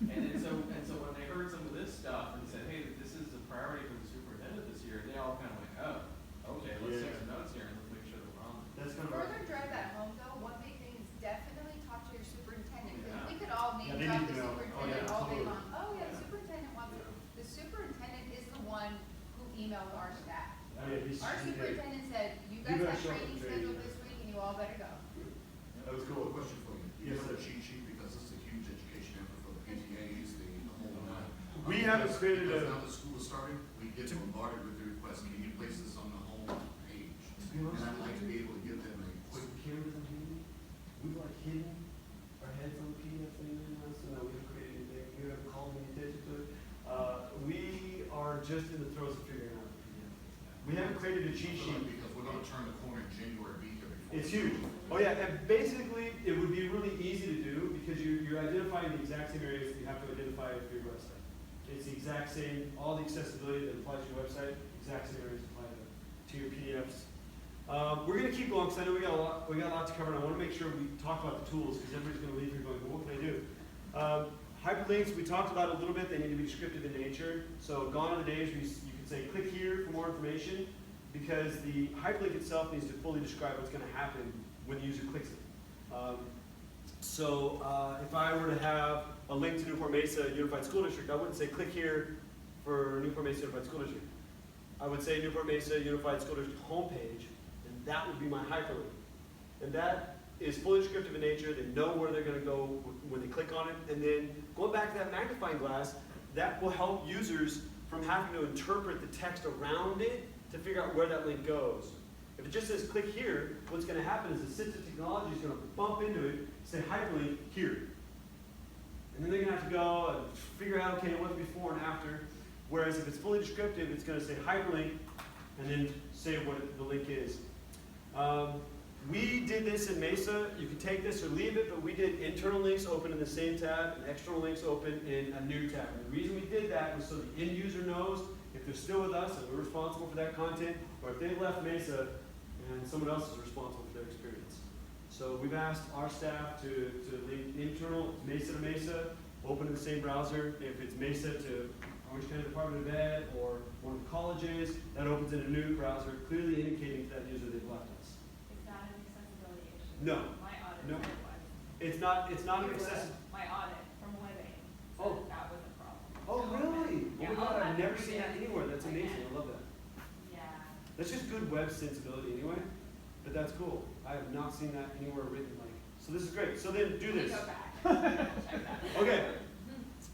Speaker 3: And so when they heard some of this stuff and said, hey, this is a priority for the superintendent this year, they all kind of went, oh, okay, let's take some notes here and let's make sure that we're on it.
Speaker 1: That's
Speaker 7: To
Speaker 1: kind of.
Speaker 7: further drive that home though, one big thing is definitely talk to your superintendent, because
Speaker 3: Yeah.
Speaker 7: we could all name
Speaker 1: Yeah, they
Speaker 7: drop
Speaker 1: need
Speaker 7: the
Speaker 1: to know. Oh,
Speaker 7: superintendent
Speaker 1: yeah,
Speaker 7: all day
Speaker 1: totally.
Speaker 7: long. Oh, yeah, the
Speaker 1: Yeah.
Speaker 7: superintendent wants it. The superintendent is the one who emailed our staff.
Speaker 1: Oh, yeah, he's,
Speaker 7: Our
Speaker 1: he's great.
Speaker 7: superintendent said, you
Speaker 1: You
Speaker 7: guys
Speaker 1: better
Speaker 7: have
Speaker 1: show up
Speaker 7: training
Speaker 1: for training,
Speaker 7: scheduled
Speaker 1: yeah.
Speaker 7: this week and you all better go.
Speaker 1: That was
Speaker 5: Cool,
Speaker 1: cool.
Speaker 5: question for you.
Speaker 1: Yes,
Speaker 5: You have a
Speaker 1: sir.
Speaker 5: cheat sheet because it's a huge education effort for the PTAs, the whole nine.
Speaker 1: We haven't created
Speaker 5: Because
Speaker 1: a-
Speaker 5: now the school is starting, we get bombarded with the request, can you place this on the home page?
Speaker 1: be honest,
Speaker 5: And I'd like to be able to give them a quick,
Speaker 1: Some cameras on handy. We've like hidden our heads on the PDF thing now, so no, we haven't created anything. We haven't called any attention to it. We are just in the throes of figuring out the PDF. We haven't created a cheat sheet.
Speaker 5: because we're gonna turn the corner in January, be here before.
Speaker 1: It's huge. Oh yeah, and basically, it would be really easy to do because you're identifying the exact same areas that you have to identify for your website. It's the exact same, all the accessibility that applies to your website, exact same areas apply to your PDFs. We're going to keep going because I know we got a lot to cover, and I want to make sure we talk about the tools because everybody's going to leave here going, well, what can I do? Hyperlinks, we talked about it a little bit. They need to be descriptive in nature. So gone are the days where you can say, click here for more information, because the hyperlink itself needs to fully describe what's going to happen when the user clicks it. If I were to have a link to Newport Mesa Unified School District, I wouldn't say click here for Newport Mesa Unified School District. I would say Newport Mesa Unified School District homepage, and that would be my hyperlink. And that is fully descriptive in nature. They know where they're going to go when they click on it. And then going back to that magnifying glass, that will help users from having to interpret the text around it to figure out where that link goes. If it just says click here, what's going to happen is assistive technology is going to bump into it, say hyperlink here. And then they're going to have to go and figure out, okay, what's before and after. Whereas if it's fully descriptive, it's going to say hyperlink and then say what the link is. We did this in Mesa. You can take this or leave it, but we did internal links open in the same tab and external links open in a new tab. And the reason we did that was so the end user knows if they're still with us and we're responsible for that content, or if they left Mesa and someone else is responsible for their experience. So we've asked our staff to link internal, Mesa to Mesa, open in the same browser. If it's Mesa to Orange County Department of Ed or one of the colleges, that opens in a new browser, clearly indicating to that user they've left us.
Speaker 8: Is that an accessibility issue?
Speaker 1: No.
Speaker 8: My audit
Speaker 1: No.
Speaker 8: said it was.
Speaker 1: It's not an accessible.
Speaker 8: My audit from Living
Speaker 1: Oh.
Speaker 8: said that was a problem.
Speaker 1: Oh, really? Oh
Speaker 8: Yeah,
Speaker 1: my God, I've
Speaker 8: I'll
Speaker 1: never
Speaker 8: have to
Speaker 1: seen
Speaker 8: read
Speaker 1: that
Speaker 8: it
Speaker 1: anywhere. That's amazing.
Speaker 8: again.
Speaker 1: I love that.
Speaker 8: Yeah.
Speaker 1: That's just good web sensibility anyway, but that's cool. I have not seen that anywhere written like. So this is great. So then do
Speaker 8: Let me
Speaker 1: this.
Speaker 8: go back. Check that.
Speaker 1: Okay.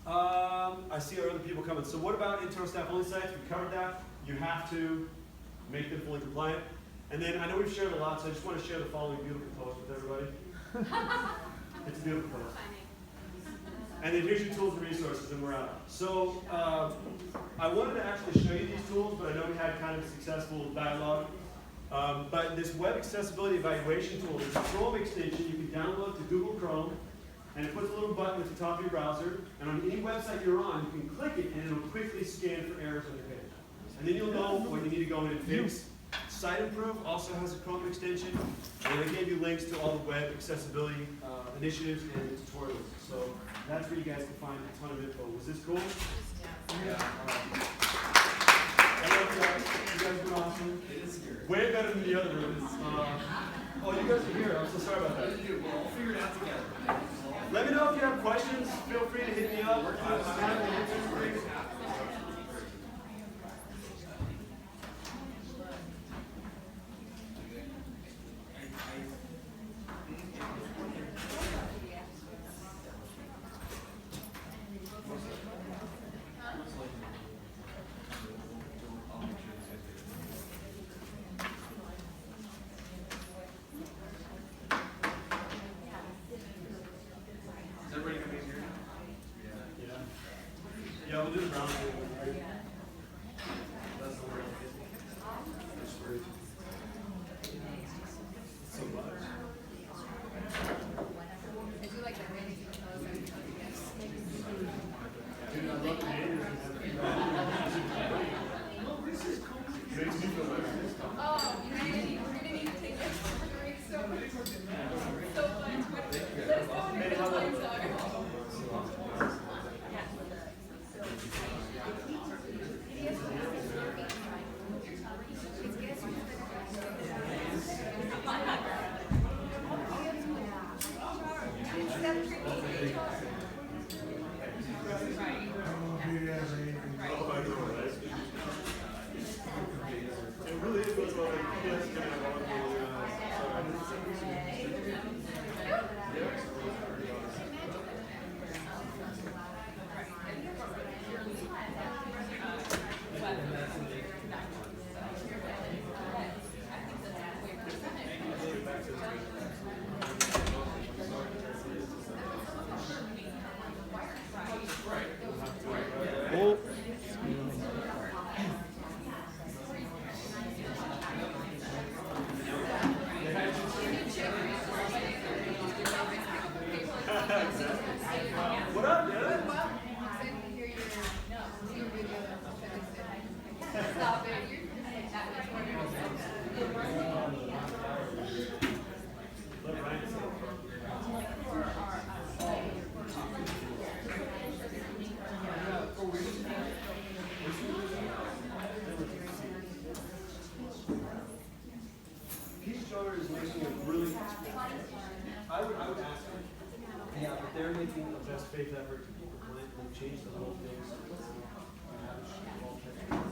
Speaker 1: I see our other people coming. So what about internal staff only sites? We covered that. You have to make them fully compliant. And then I know we've shared a lot, so I just want to share the following beautiful post with everybody. It's a beautiful post. And then here's your tools and resources, and we're out. So I wanted to actually show you these tools, but I know we had kind of a successful dialogue. But this web accessibility evaluation tool is a Chrome extension you can download to Google Chrome, and it puts a little button at the top of your browser, and on any website you're on, you can click it, and it'll quickly scan for errors on your page. And then you'll know when you need to go in and fix. Site Improve also has a Chrome extension, and I gave you links to all the web accessibility initiatives and tutorials. So that's where you guys can find a ton of info. Was this cool? Yeah. I love you guys. You guys have been awesome.
Speaker 3: It is here.
Speaker 1: Way better than the other rooms. Oh, you guys are here. I'm so sorry about that.
Speaker 3: We'll figure it out together.
Speaker 1: Let me know if you have questions. Feel free to hit me up. I'm happy to answer for you.
Speaker 3: Is everybody coming in here?
Speaker 1: Yeah, we'll do the brown table.
Speaker 3: That's the word.
Speaker 1: So much.
Speaker 7: I do like the ratings of those and
Speaker 1: Dude, I love the name. Makes me feel better.
Speaker 7: oh, we're gonna need to take this. So fun. Let us know what your deadlines are.
Speaker 1: It really was like, yes, kind of all Yeah, but they're making a best faith effort to be compliant. They've changed the whole thing. So it's now, all technical.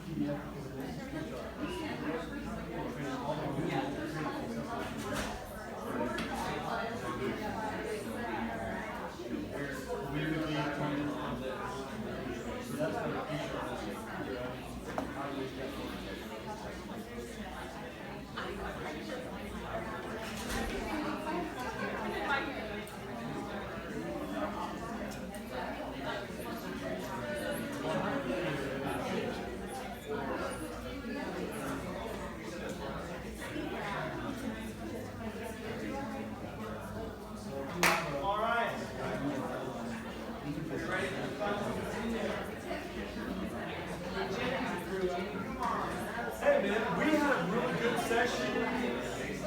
Speaker 1: PDF is an all the we would be coming on that. So that's what the future of this figure out how do we get
Speaker 3: All right. You ready for the fun to continue? Jennings crew, I mean, come on.
Speaker 1: Hey man, we had a really good session.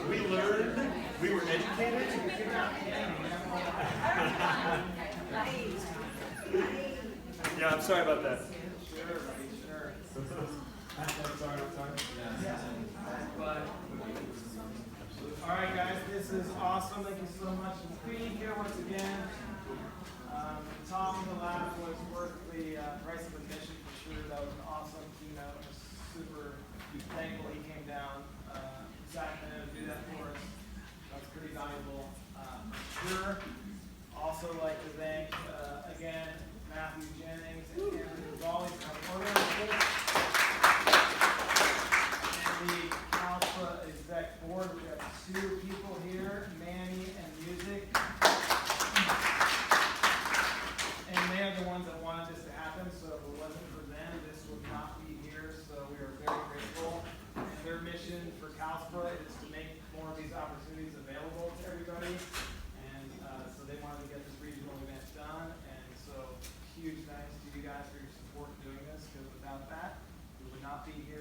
Speaker 1: We learned. We were educated. Yeah, I'm sorry about that.
Speaker 3: Sure, buddy, sure.
Speaker 1: I'm sorry.
Speaker 3: But, all right, guys, this is awesome. Thank you so much for being here once again. Tom on the lab was worth the price of admission for sure. That was an awesome keynote. I was super thankful he came down Sacramento to do that for us. That's pretty valuable for sure. Also like to thank again Matthew Jennings and Andrew Gonzalez for organizing this. And the Alpha Exec Board, we have 2 people here, Manny and Music. And they are the ones that wanted this to happen, so if it wasn't for them, this would not be here, so we are very grateful. And their mission for CalSPA is to make more of these opportunities available to everybody. And so they wanted to get this regional event done, and so huge thanks to you guys for your support in doing this, because without that, we would not be here.